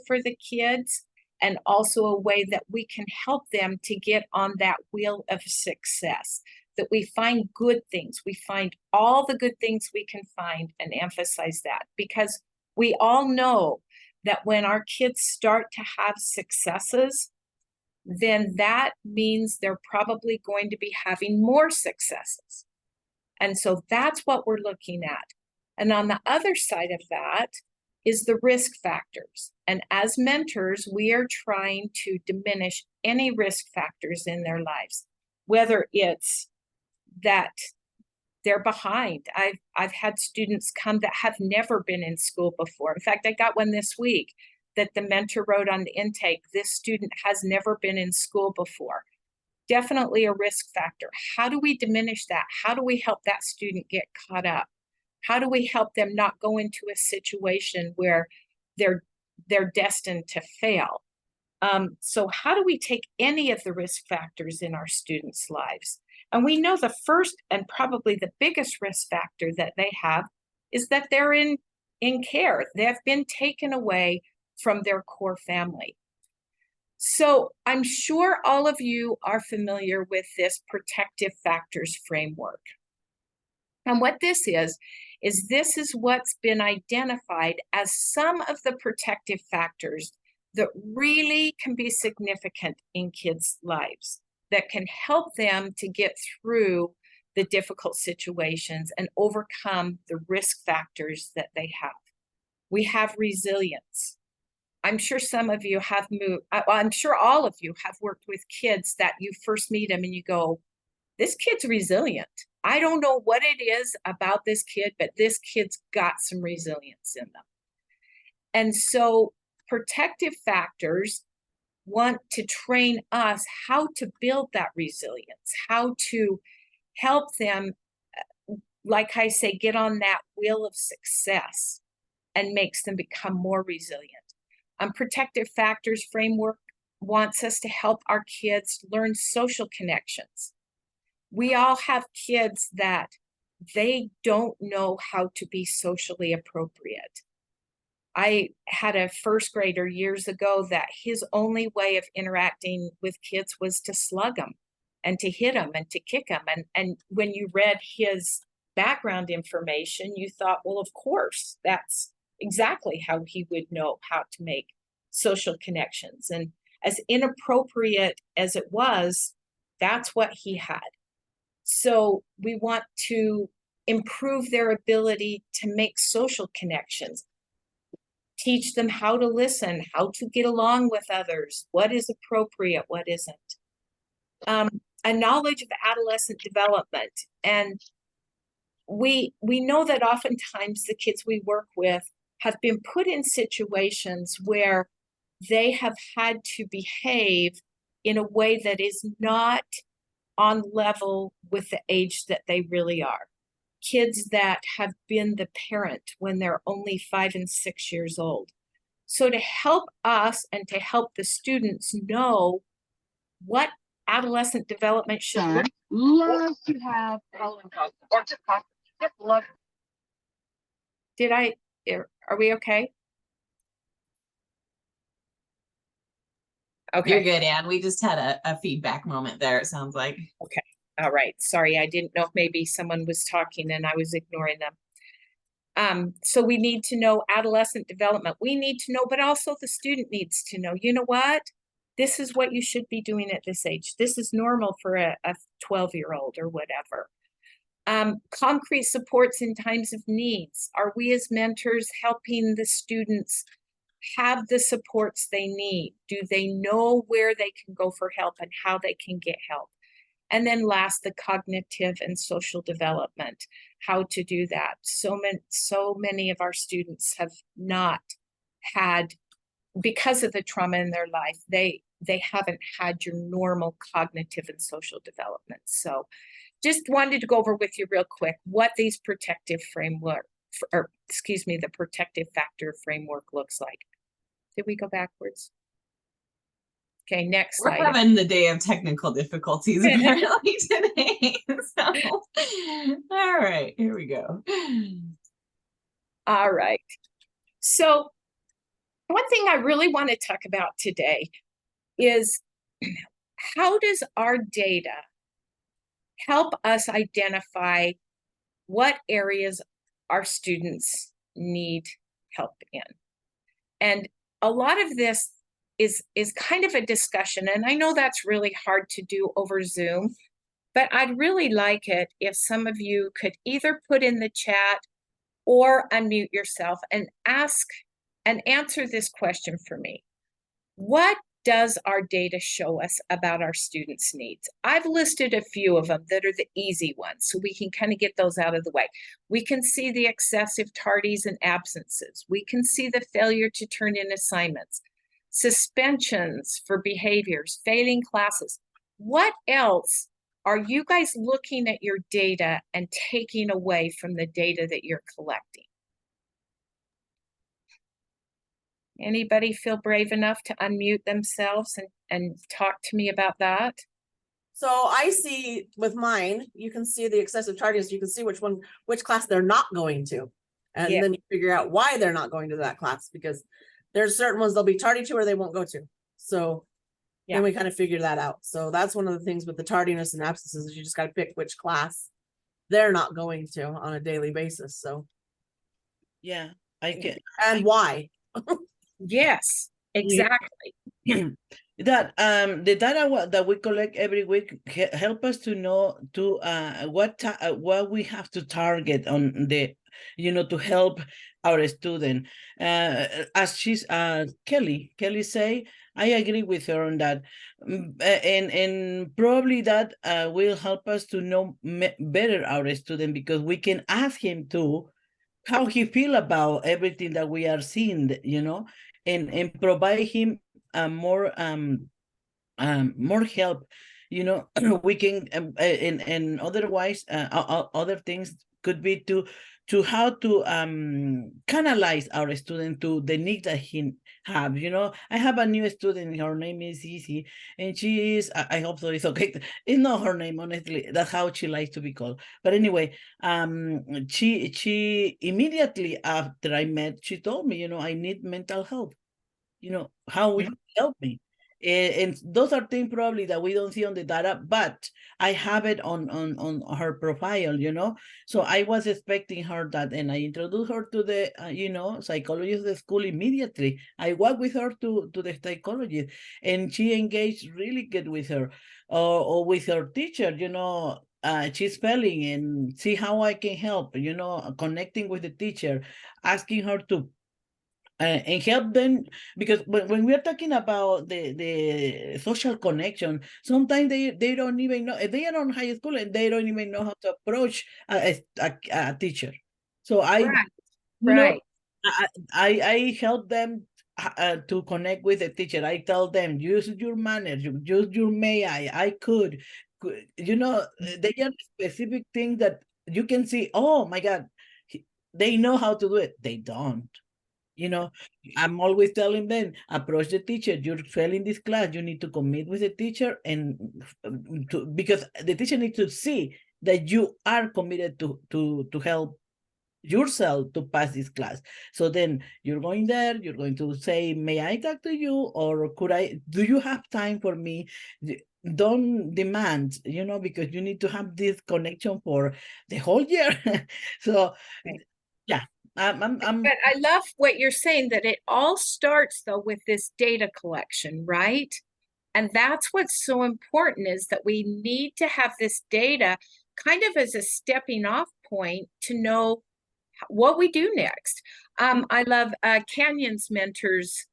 for the kids, and also a way that we can help them to get on that wheel of success. That we find good things, we find all the good things we can find and emphasize that, because we all know that when our kids start to have successes, then that means they're probably going to be having more successes. And so that's what we're looking at. And on the other side of that is the risk factors. And as mentors, we are trying to diminish any risk factors in their lives, whether it's that they're behind. I've had students come that have never been in school before. In fact, I got one this week that the mentor wrote on the intake, this student has never been in school before. Definitely a risk factor. How do we diminish that? How do we help that student get caught up? How do we help them not go into a situation where they're destined to fail? So how do we take any of the risk factors in our students' lives? And we know the first and probably the biggest risk factor that they have is that they're in care. They've been taken away from their core family. So I'm sure all of you are familiar with this protective factors framework. And what this is this is what's been identified as some of the protective factors that really can be significant in kids' lives, that can help them to get through the difficult situations and overcome the risk factors that they have. We have resilience. I'm sure some of you have I'm sure all of you have worked with kids that you first meet them and you go, this kid's resilient. I don't know what it is about this kid, but this kid's got some resilience in them. And so protective factors want to train us how to build that resilience, how to help them, like I say, get on that wheel of success and makes them become more resilient. Protective factors framework wants us to help our kids learn social connections. We all have kids that they don't know how to be socially appropriate. I had a first grader years ago that his only way of interacting with kids was to slug them and to hit them and to kick them. And when you read his background information, you thought, well, of course, that's exactly how he would know how to make social connections. And as inappropriate as it was, that's what he had. So we want to improve their ability to make social connections, teach them how to listen, how to get along with others, what is appropriate, what isn't. A knowledge of adolescent development. And we know that oftentimes the kids we work with have been put in situations where they have had to behave in a way that is not on level with the age that they really are. Kids that have been the parent when they're only 5 and 6 years old. So to help us and to help the students know what adolescent development should look. Love to have following comments or to talk. Just love. Are we okay? Okay. You're good, Ann. We just had a feedback moment there, it sounds like. Okay. All right. Sorry, I didn't know if maybe someone was talking and I was ignoring them. So we need to know adolescent development. We need to know, but also the student needs to know, you know what? This is what you should be doing at this age. This is normal for a 12-year-old or whatever. Concrete supports in times of needs. Are we as mentors helping the students have the supports they need? Do they know where they can go for help and how they can get help? And then last, the cognitive and social development, how to do that. So many of our students have not had, because of the trauma in their life, they haven't had your normal cognitive and social development. So just wanted to go over with you real quick what these protective framework, or excuse me, the protective factor framework looks like. Did we go backwards? Okay, next We're slide. having the day of technical difficulties apparently today. So, all right, here we go. All right. So one thing I really want to talk about today is how does our data help us identify what areas our students need help in? And a lot of this is kind of a discussion, and I know that's really hard to do over Zoom, but I'd really like it if some of you could either put in the chat or unmute yourself and ask and answer this question for me. What does our data show us about our students' needs? I've listed a few of them that are the easy ones, so we can kind of get those out of the way. We can see the excessive tardies and absences. We can see the failure to turn in assignments, suspensions for behaviors, failing classes. What else are you guys looking at your data and taking away from the data that you're collecting? Anybody feel brave enough to unmute themselves and talk to me about that? So I see with mine, you can see the excessive tardiness. You can see which class they're not going to. And Yeah. then you figure out why they're not going to that class, because there's certain ones they'll be tardy to or they won't go to. So Yeah. then we kind of figure that out. So that's one of the things with the tardiness and absences is you just got to pick which class they're not going to on a daily basis. So yeah, I can. and why. Yes, exactly. That the data that we collect every week help us to know what we have to target on the, to help our student. As she's Kelly say, I agree with her on that, and probably that will help us to know better our student, because we can ask him to how he feel about everything that we are seeing, and provide him more help, we can, and otherwise other things could be to to how to canalize our student to the needs that he have. You know, I have a new student, her name is Easy, and she is, I hope so, it's okay. It's not her name, honestly. That's how she likes to be called. But anyway, she immediately after I met, she told me, you know, I need mental health. You know, how will you help me? And those are things probably that we don't see on the data, but I have it on her profile, you know. So I was expecting her that, and I introduced her to the, you know, psychologist of the school immediately. I walked with her to the psychologist, and she engaged really good with her, or with her teacher, you know. She's spelling and see how I can help, you know, connecting with the teacher, asking her to and help them, because when we're talking about the social connection, sometimes they don't even know, they are on high school and they don't even know how to approach a teacher. So you know, I help them to connect with the teacher. I tell them, use your manners, use your may I could, you know, they are specific things that you can see, oh my God, they know how to do it. They don't. You know, I'm always telling them, approach the teacher. You're failing this class. You need to commit with the teacher, and because the teacher needs to see that you are committed to help yourself to pass this class. So then you're going there, you're going to say, may I talk to you? Or do you have time for me? Don't demand, you know, because you need to have this connection for the whole year. So yeah. But I love what you're saying, that it all starts though with this data collection, right? And that's what's so important, is that we need to have this data kind of as a stepping off point to know what we do next. I love Canyon's mentors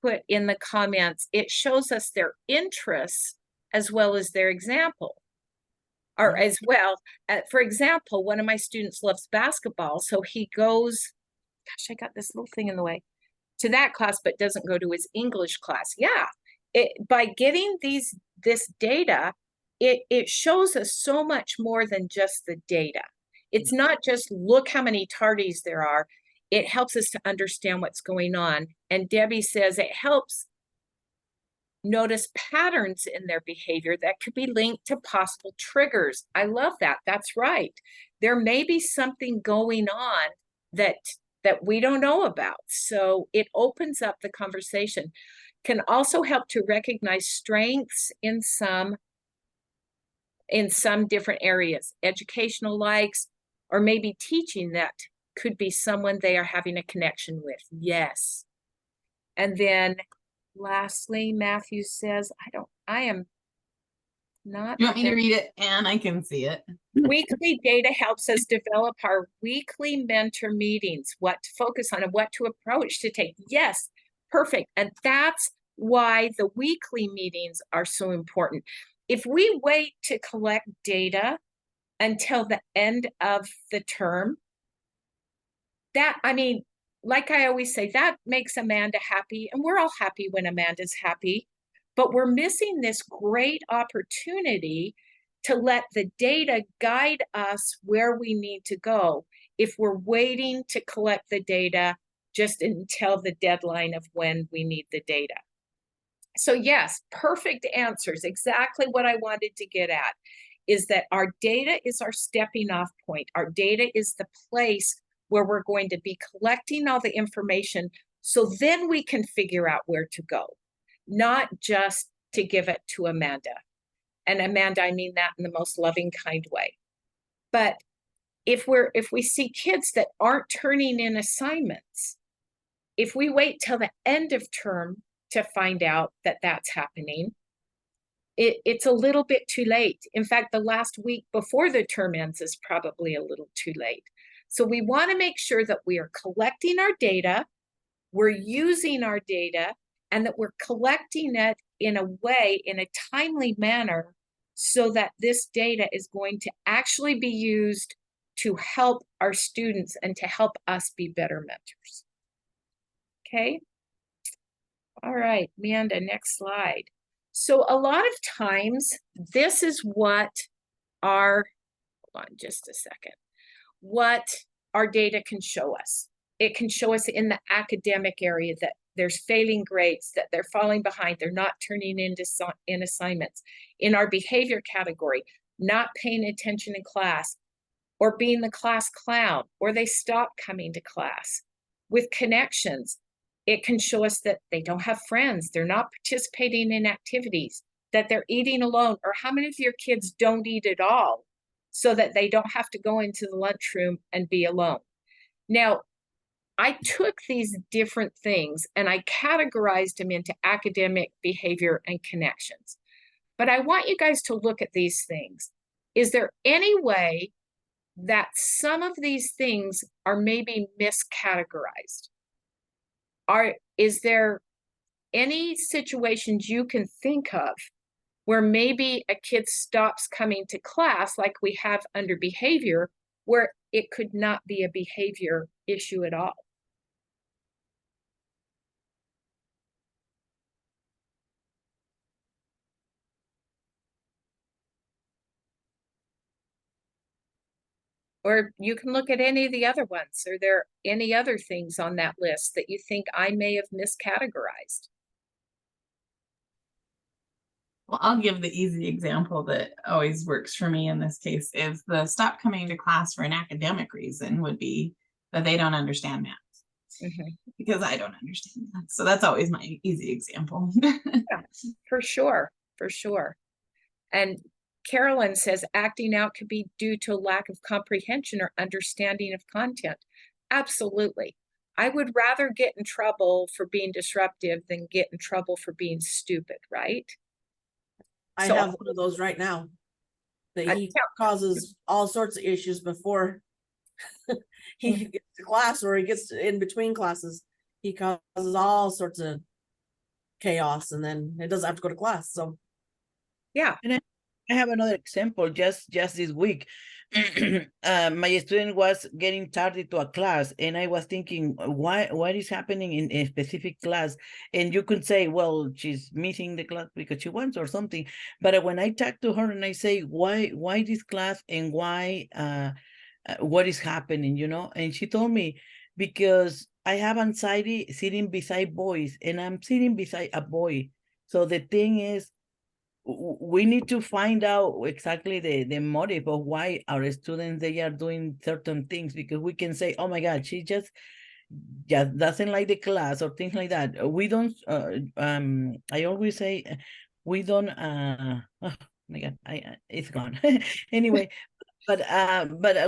put in the comments, it shows us their interests as well as their example. Or as well, for example, one of my students loves basketball, so he goes, gosh, I got this little thing in the way, to that class, but doesn't go to his English class. Yeah, by getting this data, it shows us so much more than just the data. It's not just look how many tardies there are. It helps us to understand what's going on. And Debbie says it helps notice patterns in their behavior that could be linked to possible triggers. I love that. That's right. There may be something going on that we don't know about. So it opens up the conversation. Can also help to recognize strengths in some different areas, educational likes, or maybe teaching that could be someone they are having a connection with. Yes. And then lastly, Matthew says, I am not. You want me to read it? And I can see it. Weekly data helps us develop our weekly mentor meetings, what to focus on and what to approach to take. Yes, perfect. And that's why the weekly meetings are so important. If we wait to collect data until the end of the term, like I always say, that makes Amanda happy, and we're all happy when Amanda's happy, but we're missing this great opportunity to let the data guide us where we need to go if we're waiting to collect the data just until the deadline of when we need the data. So yes, perfect answers. Exactly what I wanted to get at is that our data is our stepping off point. Our data is the place where we're going to be collecting all the information, so then we can figure out where to go, not just to give it to Amanda. And Amanda, I mean that in the most loving, kind way. But if we see kids that aren't turning in assignments, if we wait till the end of term to find out that that's happening, it's a little bit too late. In fact, the last week before the term ends is probably a little too late. So we want to make sure that we are collecting our data, we're using our data, and that we're collecting it in a way, in a timely manner, so that this data is going to actually be used to help our students and to help us be better mentors. Okay. All right, Amanda, next slide. So a lot of times, this is what hold on just a second, what our data can show us. It can show us in the academic area that there's failing grades, that they're falling behind, they're not turning in assignments. In our behavior category, not paying attention in class, or being the class clown, or they stop coming to class. With connections, it can show us that they don't have friends, they're not participating in activities, that they're eating alone, or how many of your kids don't eat at all so that they don't have to go into the lunchroom and be alone. Now, I took these different things and I categorized them into academic, behavior, and connections. But I want you guys to look at these things. Is there any way that some of these things are maybe miscategorized? Is there any situations you can think of where maybe a kid stops coming to class like we have under behavior, where it could not be a behavior issue at all? Or you can look at any of the other ones. Are there any other things on that list that you think I may have miscategorized? Well, I'll give the easy example that always works for me in this case. If the stop coming to class for an academic reason would be that they don't understand math. Because I don't understand that. So that's always my easy example. Yeah, for sure, for sure. And Carolyn says acting out could be due to a lack of comprehension or understanding of content. Absolutely. I would rather get in trouble for being disruptive than get in trouble for being stupid, right? I So- have one of those right now. That I he causes all sorts of issues before he gets to class, or he gets in between classes. He causes all sorts of chaos, and then it doesn't have to go to class. So Yeah. I have another example just this week. My student was getting tardy to a class, and I was thinking, what is happening in a specific class? And you could say, well, she's missing the class because she wants or something. But when I talk to her and I say, why this class, and why what is happening, you know? And she told me, because I have anxiety sitting beside boys, and I'm sitting beside a boy. So the thing is, we need to find out exactly the motive of why our students, they are doing certain things, because we can say, oh my God, she just doesn't like the class or things like that. We don't, I always say, we don't, oh my God, it's gone. Anyway, but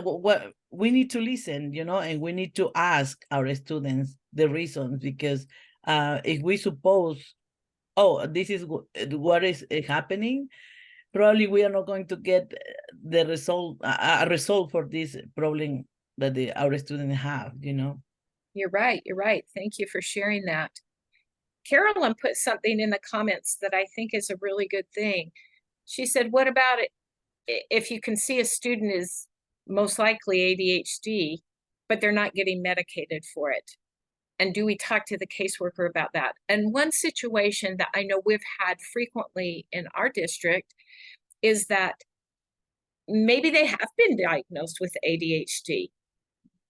what we need to listen, you know, and we need to ask our students the reasons, because if we suppose, oh, this is what is happening, probably we are not going to get the result, a result for this problem that our students have, you know. You're right. You're right. Thank you for sharing that. Carolyn put something in the comments that I think is a really good thing. She said, what about it if you can see a student is most likely ADHD, but they're not getting medicated for it? And do we talk to the caseworker about that? And one situation that I know we've had frequently in our district is that maybe they have been diagnosed with ADHD,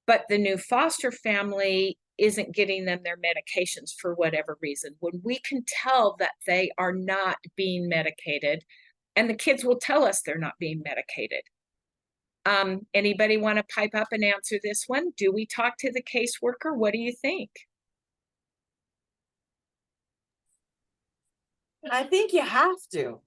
but the new foster family isn't getting them their medications for whatever reason. When we can tell that they are not being medicated, and the kids will tell us they're not being medicated. Anybody want to pipe up and answer this one? Do we talk to the caseworker? What do you think? I think you have to.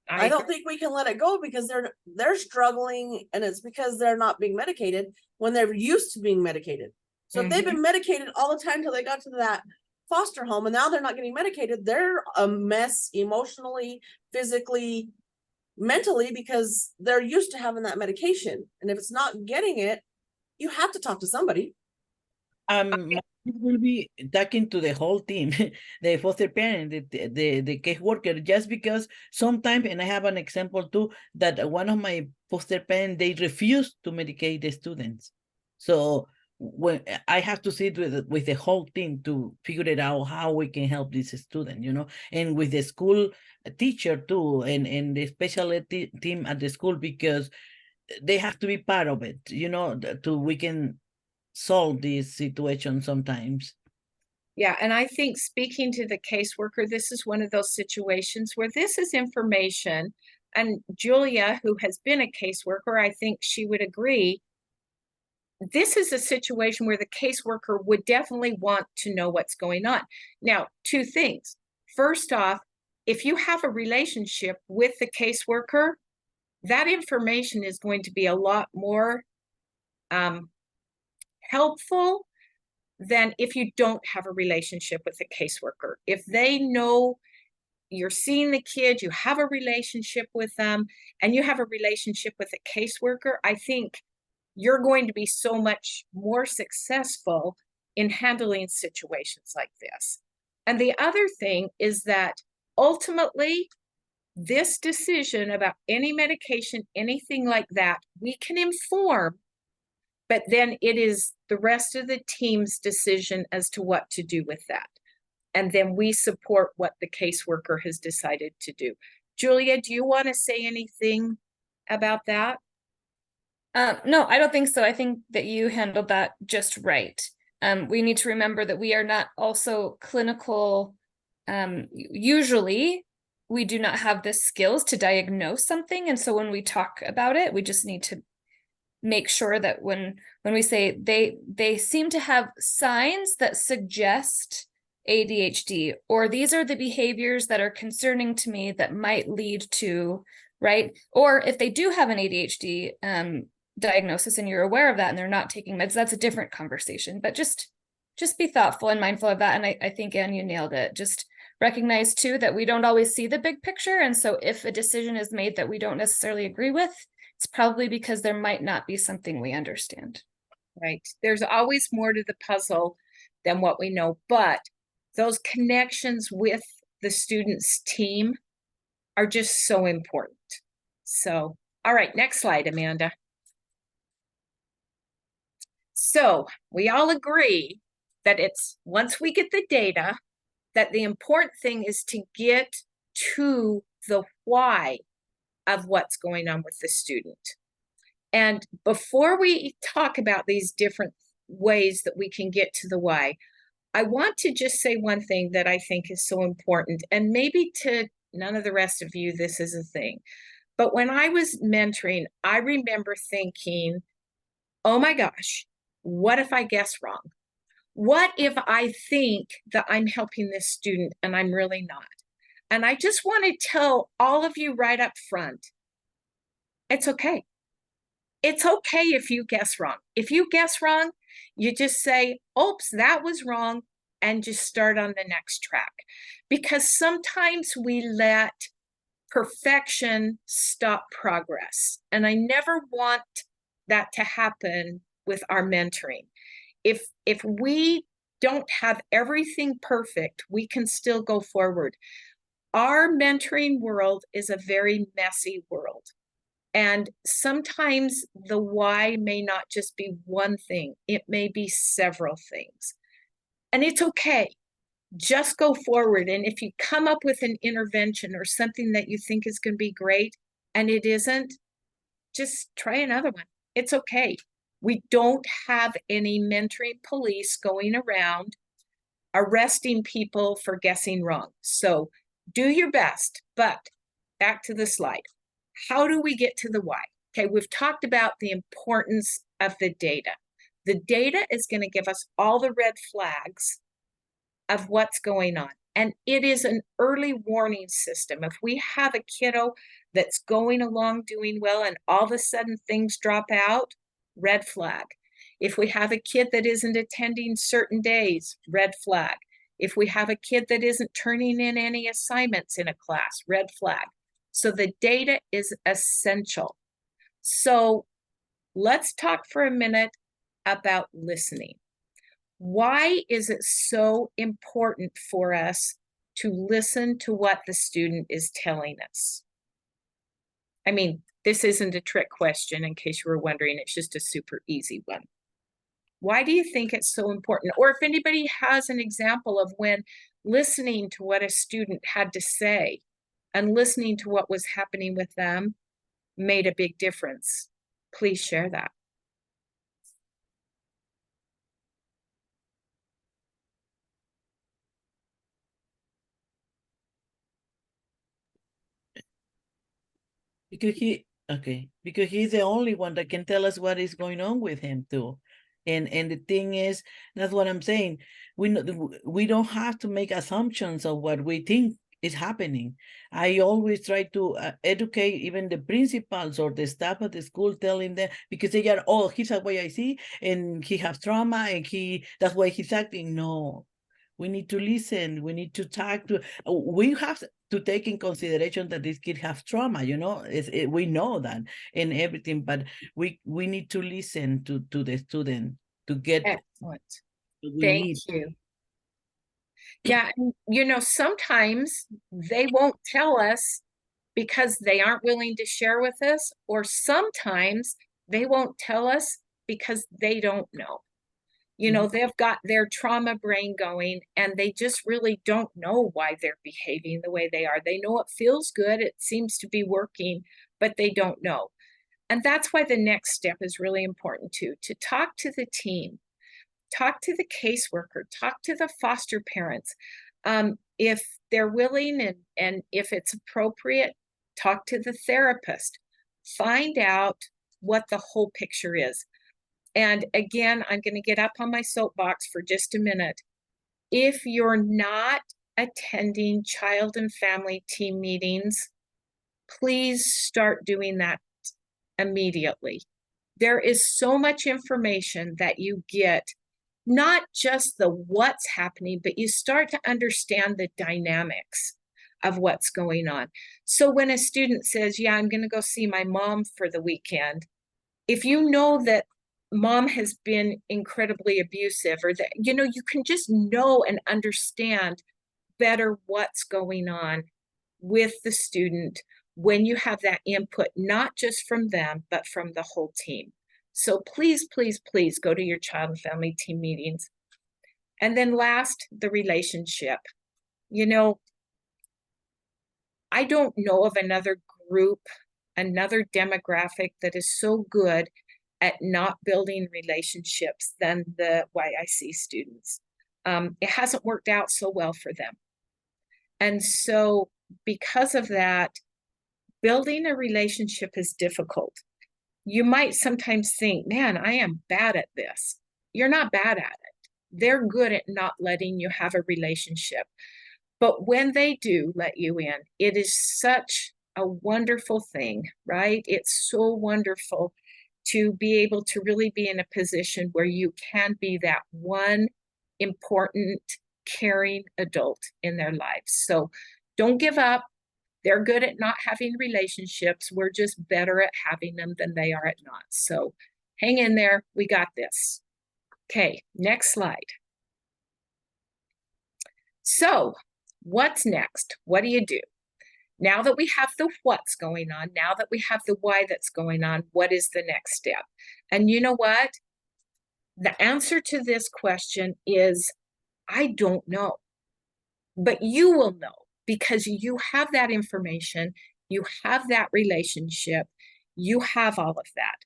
I don't think we can let it go, because they're struggling, and it's because they're not being medicated when they're used to being medicated. So if they've been medicated all the time till they got to that foster home, and now they're not getting medicated, they're a mess emotionally, physically, mentally, because they're used to having that medication. And if it's not getting it, you have to talk to somebody. Will be talking to the whole team, the foster parent, the caseworker, just because sometimes, and I have an example too, that one of my foster parents, they refuse to medicate the students. So when I have to sit with the whole team to figure it out how we can help this student, you know, and with the school teacher too, and the special ed team at the school, because they have to be part of it, you know, we can solve this situation sometimes. Yeah, and I think speaking to the caseworker, this is one of those situations where this is information, and Julia, who has been a caseworker, I think she would agree, this is a situation where the caseworker would definitely want to know what's going on. Now, two things. First off, if you have a relationship with the caseworker, that information is going to be a lot more helpful than if you don't have a relationship with a caseworker. If they know you're seeing the kid, you have a relationship with them, and you have a relationship with a caseworker, I think you're going to be so much more successful in handling situations like this. And the other thing is that ultimately, this decision about any medication, anything like that, we can inform, but then it is the rest of the team's decision as to what to do with that. And then we support what the caseworker has decided to do. Julia, do you want to say anything about that? No, I don't think so. I think that you handled that just right. We need to remember that we are not also clinical. Usually, we do not have the skills to diagnose something. And so when we talk about it, we just need to make sure that when we say they seem to have signs that suggest ADHD, or these are the behaviors that are concerning to me that might lead to, right? Or if they do have an ADHD diagnosis and you're aware of that and they're not taking meds, that's a different conversation. But just be thoughtful and mindful of that. And I think, Anne, you nailed it. Just recognize too that we don't always see the big picture. And so if a decision is made that we don't necessarily agree with, it's probably because there might not be something we understand. Right. There's always more to the puzzle than what we know, but those connections with the students' team are just so important. So, all right, next slide, Amanda. So we all agree that it's, once we get the data, that the important thing is to get to the why of what's going on with the student. And before we talk about these different ways that we can get to the why, I want to just say one thing that I think is so important, and maybe to none of the rest of you, this is a thing. But when I was mentoring, I remember thinking, oh my gosh, what if I guess wrong? What if I think that I'm helping this student and I'm really not? And I just want to tell all of you right up front, it's okay. It's okay if you guess wrong. If you guess wrong, you just say, oops, that was wrong, and just start on the next track. Because sometimes we let perfection stop progress. And I never want that to happen with our mentoring. If we don't have everything perfect, we can still go forward. Our mentoring world is a very messy world. And sometimes the why may not just be one thing. It may be several things. And it's okay. Just go forward. And if you come up with an intervention or something that you think is going to be great and it isn't, just try another one. It's okay. We don't have any mentoring police going around arresting people for guessing wrong. So do your best. But back to the slide. How do we get to the why? Okay, we've talked about the importance of the data. The data is going to give us all the red flags of what's going on. And it is an early warning system. If we have a kiddo that's going along doing well and all of a sudden things drop out, red flag. If we have a kid that isn't attending certain days, red flag. If we have a kid that isn't turning in any assignments in a class, red flag. So the data is essential. So let's talk for a minute about listening. Why is it so important for us to listen to what the student is telling us? I mean, this isn't a trick question in case you were wondering, it's just a super easy one. Why do you think it's so important? Or if anybody has an example of when listening to what a student had to say and listening to what was happening with them made a big difference. please share that. Because because he's the only one that can tell us what is going on with him too. And the thing is, that's what I'm saying. We don't have to make assumptions of what we think is happening. I always try to educate even the principals or the staff at the school, telling them, because they are, oh, he's a YIC and he has trauma and that's why he's acting. No, we need to listen. We need to talk to, we have to take in consideration that this kid has trauma, you know, we know that and everything, but we need to listen to the student to get Excellent. what we Thank need. you. Yeah, and, you know, sometimes they won't tell us because they aren't willing to share with us, or sometimes they won't tell us because they don't know. You know, they've got their trauma brain going and they just really don't know why they're behaving the way they are. They know it feels good, it seems to be working, but they don't know. And that's why the next step is really important too, to talk to the team, talk to the caseworker, talk to the foster parents. If they're willing and if it's appropriate, talk to the therapist, find out what the whole picture is. And again, I'm going to get up on my soapbox for just a minute. If you're not attending child and family team meetings, please start doing that immediately. There is so much information that you get, not just the what's happening, but you start to understand the dynamics of what's going on. So when a student says, yeah, I'm going to go see my mom for the weekend, if you know that mom has been incredibly abusive, or that, you know, you can just know and understand better what's going on with the student when you have that input, not just from them, but from the whole team. So please, please, please go to your child and family team meetings. And then last, the relationship. You know, I don't know of another group, another demographic that is so good at not building relationships than the YIC students. It hasn't worked out so well for them. And so because of that, building a relationship is difficult. You might sometimes think, man, I am bad at this. You're not bad at it. They're good at not letting you have a relationship. But when they do let you in, it is such a wonderful thing, right? It's so wonderful to be able to really be in a position where you can be that one important, caring adult in their lives. So don't give up. They're good at not having relationships. We're just better at having them than they are at not. So hang in there. We got this. Okay, next slide. So what's next? What do you do? Now that we have the what's going on, now that we have the why that's going on, what is the next step? And you know what? The answer to this question is, I don't know. But you will know because you have that information, you have that relationship, you have all of that.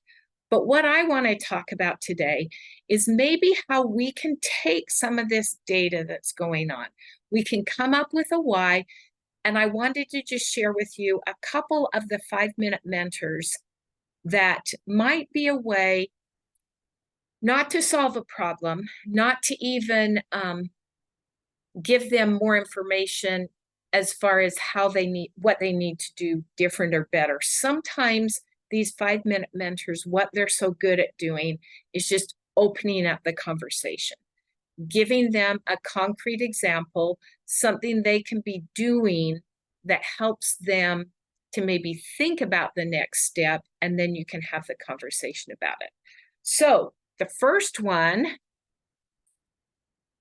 But what I want to talk about today is maybe how we can take some of this data that's going on. We can come up with a why. And I wanted to just share with you a couple of the 5-minute mentors that might be a way not to solve a problem, not to even give them more information as far as how they need, what they need to do different or better. Sometimes these 5-minute mentors, what they're so good at doing is just opening up the conversation, giving them a concrete example, something they can be doing that helps them to maybe think about the next step, and then you can have the conversation about it. So the first one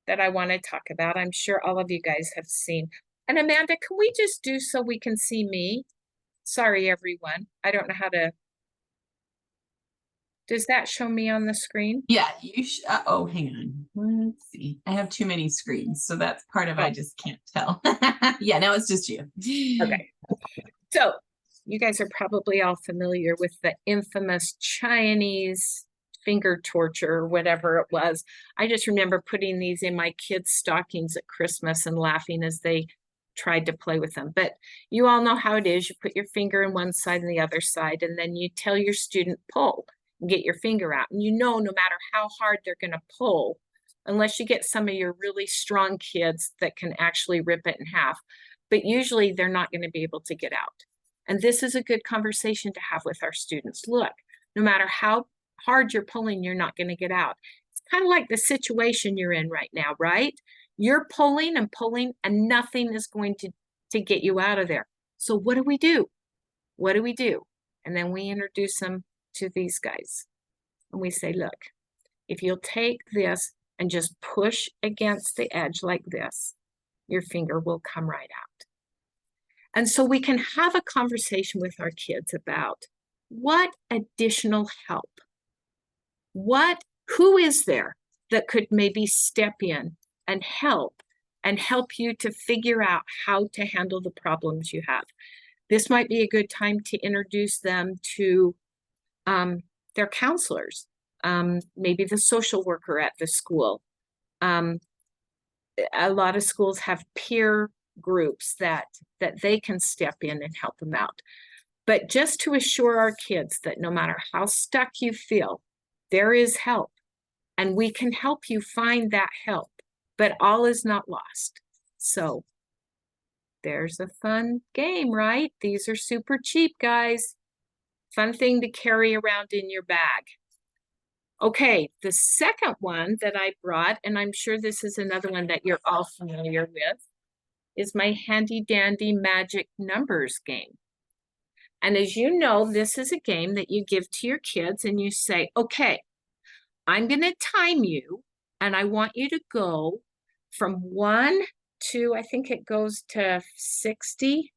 that I want to talk about, I'm sure all of you guys have seen. And Amanda, can we just do so we can see me? Sorry, everyone. I don't know how to. Does that show me on the screen? Yeah, you oh, hang on. Let's see. I have too many screens, so that's part of I just can't tell. Yeah, now it's just you. Okay. So you guys are probably all familiar with the infamous Chinese finger torture or whatever it was. I just remember putting these in my kids' stockings at Christmas and laughing as they tried to play with them. But you all know how it is. You put your finger in one side and the other side, and then you tell your student pull and get your finger out. And you know, no matter how hard they're going to pull, unless you get some of your really strong kids that can actually rip it in half, but usually they're not going to be able to get out. And this is a good conversation to have with our students. Look, no matter how hard you're pulling, you're not going to get out. It's kind of like the situation you're in right now, right? You're pulling and pulling and nothing is going to get you out of there. So what do we do? What do we do? And then we introduce them to these guys. And we say, look, if you'll take this and just push against the edge like this, your finger will come right out. And so we can have a conversation with our kids about what additional help, who is there that could maybe step in and help you to figure out how to handle the problems you have. This might be a good time to introduce them to their counselors, maybe the social worker at the school. A lot of schools have peer groups that they can step in and help them out. But just to assure our kids that no matter how stuck you feel, there is help, and we can help you find that help, but all is not lost. So there's a fun game, right? These are super cheap, guys. Fun thing to carry around in your bag. Okay, the second one that I brought, and I'm sure this is another one that you're all familiar with, is my handy dandy magic numbers game. And as you know, this is a game that you give to your kids and you say, okay, I'm going to time you and I want you to go from 1 to, I think it goes to 60.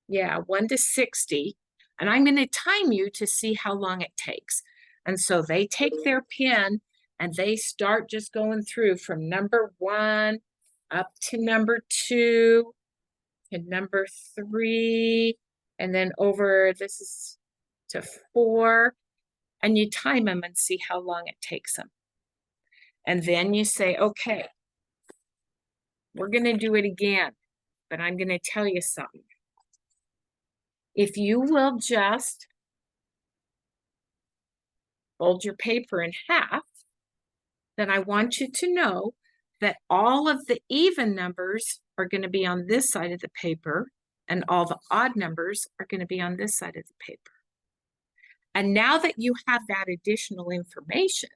Yeah, 1 to 60. And I'm going to time you to see how long it takes. And so they take their pen and they start just going through from number 1 up to number 2 to number 3. And then over, this is to 4, and you time them and see how long it takes them. And then you say, okay, we're going to do it again, but I'm going to tell you something. If you will just fold your paper in half, then I want you to know that all of the even numbers are going to be on this side of the paper, and all the odd numbers are going to be on this side of the paper. And now that you have that additional information,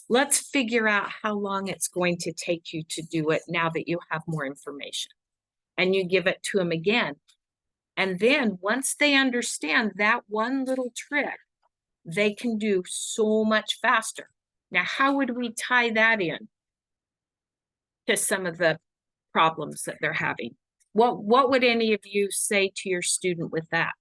let's figure out how long it's going to take you to do it now that you have more information. And you give it to them again. And then once they understand that one little trick, they can do so much faster. Now, how would we tie that in to some of the problems that they're having? What would any of you say to your student with that?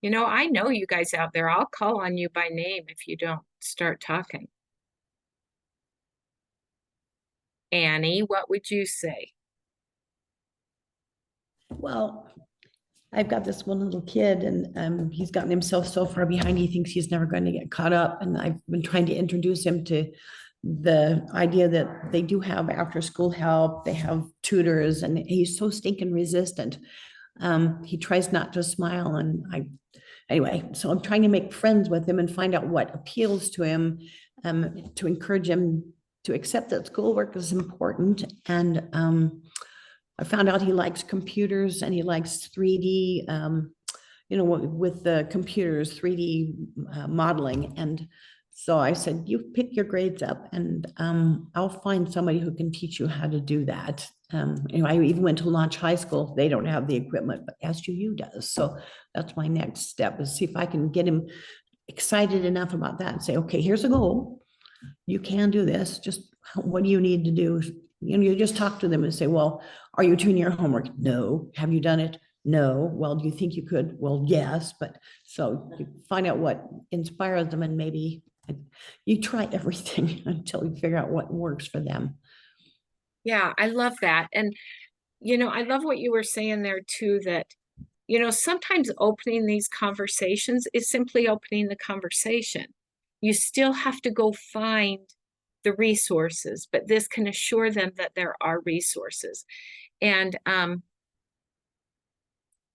You know, I know you guys out there. I'll call on you by name if you don't start talking. Annie, what would you say? Well, I've got this one little kid and he's gotten himself so far behind, he thinks he's never going to get caught up. And I've been trying to introduce him to the idea that they do have after school help, they have tutors, and he's so stinking resistant. He tries not to smile, and anyway, so I'm trying to make friends with him and find out what appeals to him, to encourage him to accept that schoolwork is important. And I found out he likes computers and he likes 3D, with the computers, 3D modeling. And so I said, you pick your grades up and I'll find somebody who can teach you how to do that. I even went to Launch High School. They don't have the equipment, but SUU does. So that's my next step, is see if I can get him excited enough about that and say, okay, here's a goal. You can do this. Just what do you need to do? You just talk to them and say, well, are you doing your homework? No. Have you done it? No. Well, do you think you could? Well, yes. But so you find out what inspires them and maybe You try everything until you figure out what works for them. Yeah, I love that. And, I love what you were saying there too, that, sometimes opening these conversations is simply opening the conversation. You still have to go find the resources, but this can assure them that there are resources. And,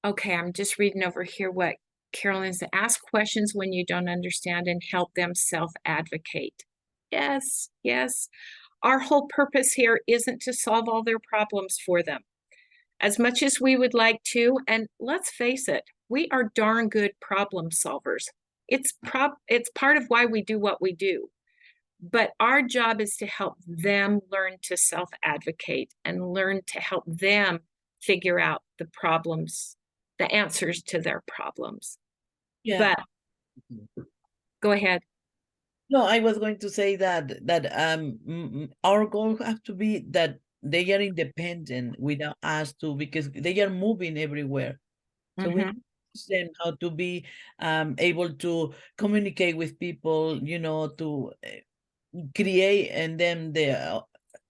okay, I'm just reading over here what Carolyn said. Ask questions when you don't understand and help them self-advocate. Yes, yes. Our whole purpose here isn't to solve all their problems for them. As much as we would like to, and let's face it, we are darn good problem solvers. It's part of why we do what we do. But our job is to help them learn to self-advocate and learn to help them figure out the problems, the answers to their problems. Yeah. But go ahead. No, I was going to say that our goal has to be that they are independent without us to, because they are moving everywhere. So we teach them how to be able to communicate with people, to create in them the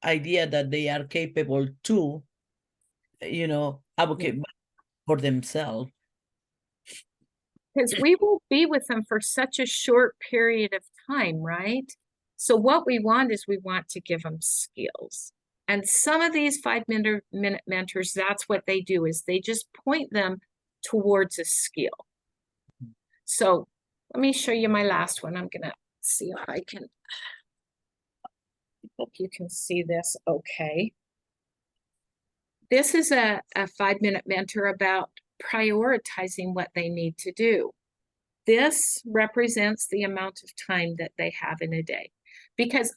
idea that they are capable to, advocate for themselves. Because we will be with them for such a short period of time, right? So what we want is we want to give them skills. And some of these 5-minute mentors, that's what they do, is they just point them towards a skill. So let me show you my last one. I'm going to see if I can, I hope you can see this okay. This is a 5-minute mentor about prioritizing what they need to do. This represents the amount of time that they have in a day. Because,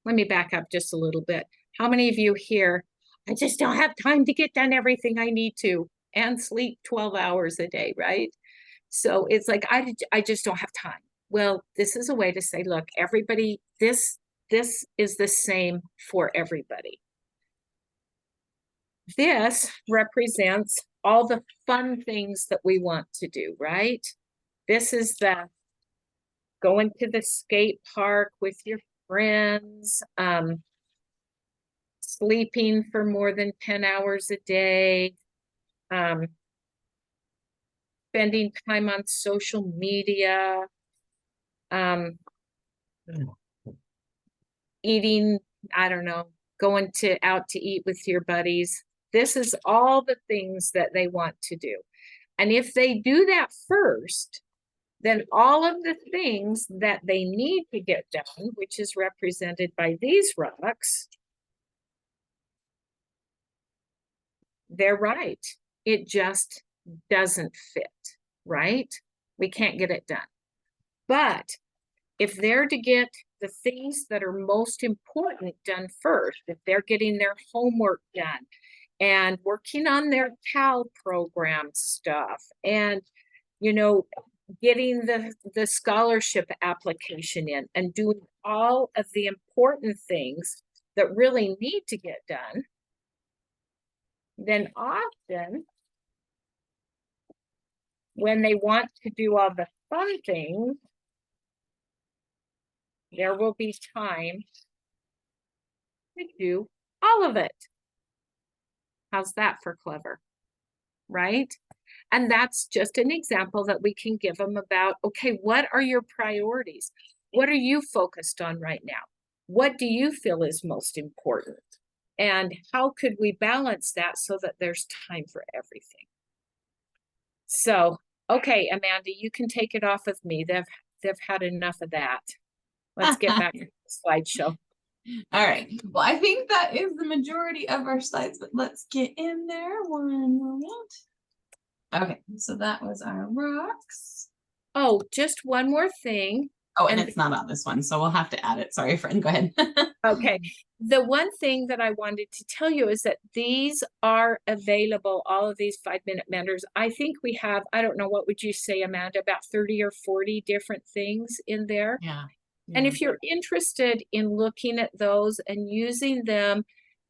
let me back up just a little bit. How many of you here, I just don't have time to get done everything I need to and sleep 12 hours a day, right? So it's like, I just don't have time. Well, this is a way to say, look, everybody, this is the same for everybody. This represents all the fun things that we want to do, right? This is the going to the skate park with your friends, sleeping for more than 10 hours a day, spending time on social media, eating, I don't know, going out to eat with your buddies. This is all the things that they want to do. And if they do that first, then all of the things that they need to get done, which is represented by these rocks, they're right. It just doesn't fit, right? We can't get it done. But if they're to get the things that are most important done first, if they're getting their homework done and working on their CAL program stuff and, getting the scholarship application in and doing all of the important things that really need to get done, then often when they want to do all the fun things, there will be time to do all of it. How's that for clever, right? And that's just an example that we can give them about, okay, what are your priorities? What are you focused on right now? What do you feel is most important? And how could we balance that so that there's time for everything? So, okay, Amanda, you can take it off of me. They've had enough of that. Let's get back to the slideshow. All right. Well, I think that is the majority of our slides, but let's get in there one moment. Okay, so that was our rocks. Oh, just one more thing. Oh, and it's not on this one, so we'll have to add it. Sorry, friend, go ahead. Okay. The one thing that I wanted to tell you is that these are available, all of these 5-minute mentors. I think we have, I don't know, what would you say, Amanda, about 30 or 40 different things in there? Yeah. And if you're interested in looking at those and using them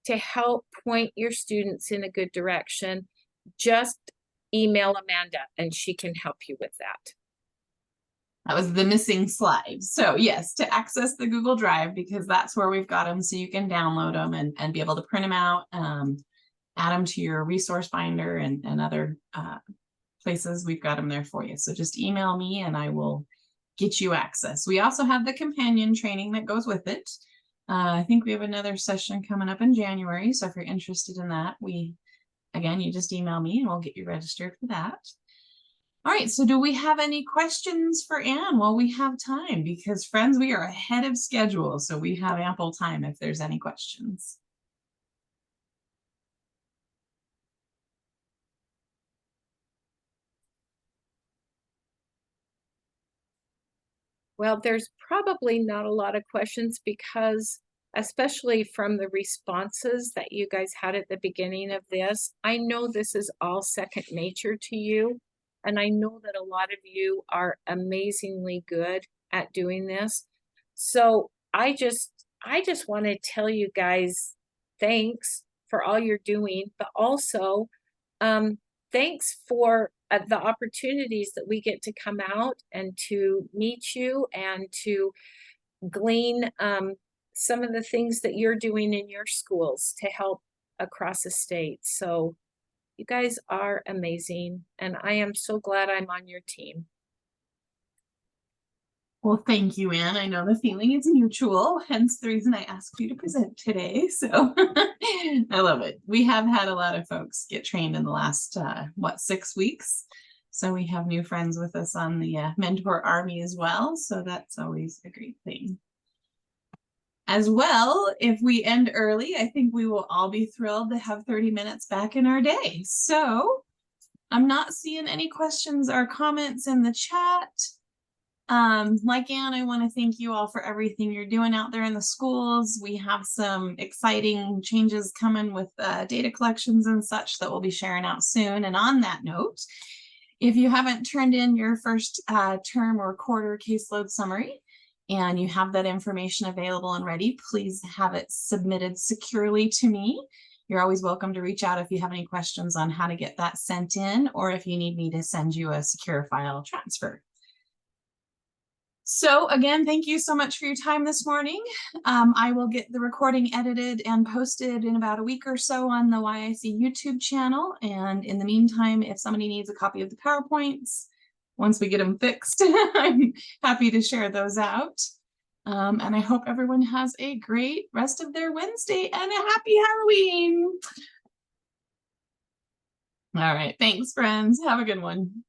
to help point your students in a good direction, just email Amanda and she can help you with that. That was the missing slide. So yes, to access the Google Drive, because that's where we've got them, so you can download them and be able to print them out, add them to your resource finder and other places. We've got them there for you. So just email me and I will get you access. We also have the companion training that goes with it. I think we have another session coming up in January. So if you're interested in that, again, you just email me and we'll get you registered for that. All right, so do we have any questions for Anne? Well, we have time because, friends, we are ahead of schedule, so we have ample time if there's any questions. Well, there's probably not a lot of questions because, especially from the responses that you guys had at the beginning of this, I know this is all second nature to you. And I know that a lot of you are amazingly good at doing this. So I just want to tell you guys, thanks for all you're doing, but also thanks for the opportunities that we get to come out and to meet you and to glean some of the things that you're doing in your schools to help across the state. So you guys are amazing, and I am so glad I'm on your team. Well, thank you, Anne. I know the feeling is mutual, hence the reason I asked you to present today. So I love it. We have had a lot of folks get trained in the last, 6 weeks. So we have new friends with us on the Mentor Army as well. So that's always a great thing. As well, if we end early, I think we will all be thrilled to have 30 minutes back in our day. So I'm not seeing any questions or comments in the chat. Like Anne, I want to thank you all for everything you're doing out there in the schools. We have some exciting changes coming with data collections and such that we'll be sharing out soon. And on that note, if you haven't turned in your first term or quarter caseload summary, and you have that information available and ready, please have it submitted securely to me. You're always welcome to reach out if you have any questions on how to get that sent in, or if you need me to send you a secure file transfer. So again, thank you so much for your time this morning. I will get the recording edited and posted in about a week or so on the YIC YouTube channel. And in the meantime, if somebody needs a copy of the PowerPoints, once we get them fixed, I'm happy to share those out. And I hope everyone has a great rest of their Wednesday and a happy Halloween. All right. Thanks, friends. Have a good one.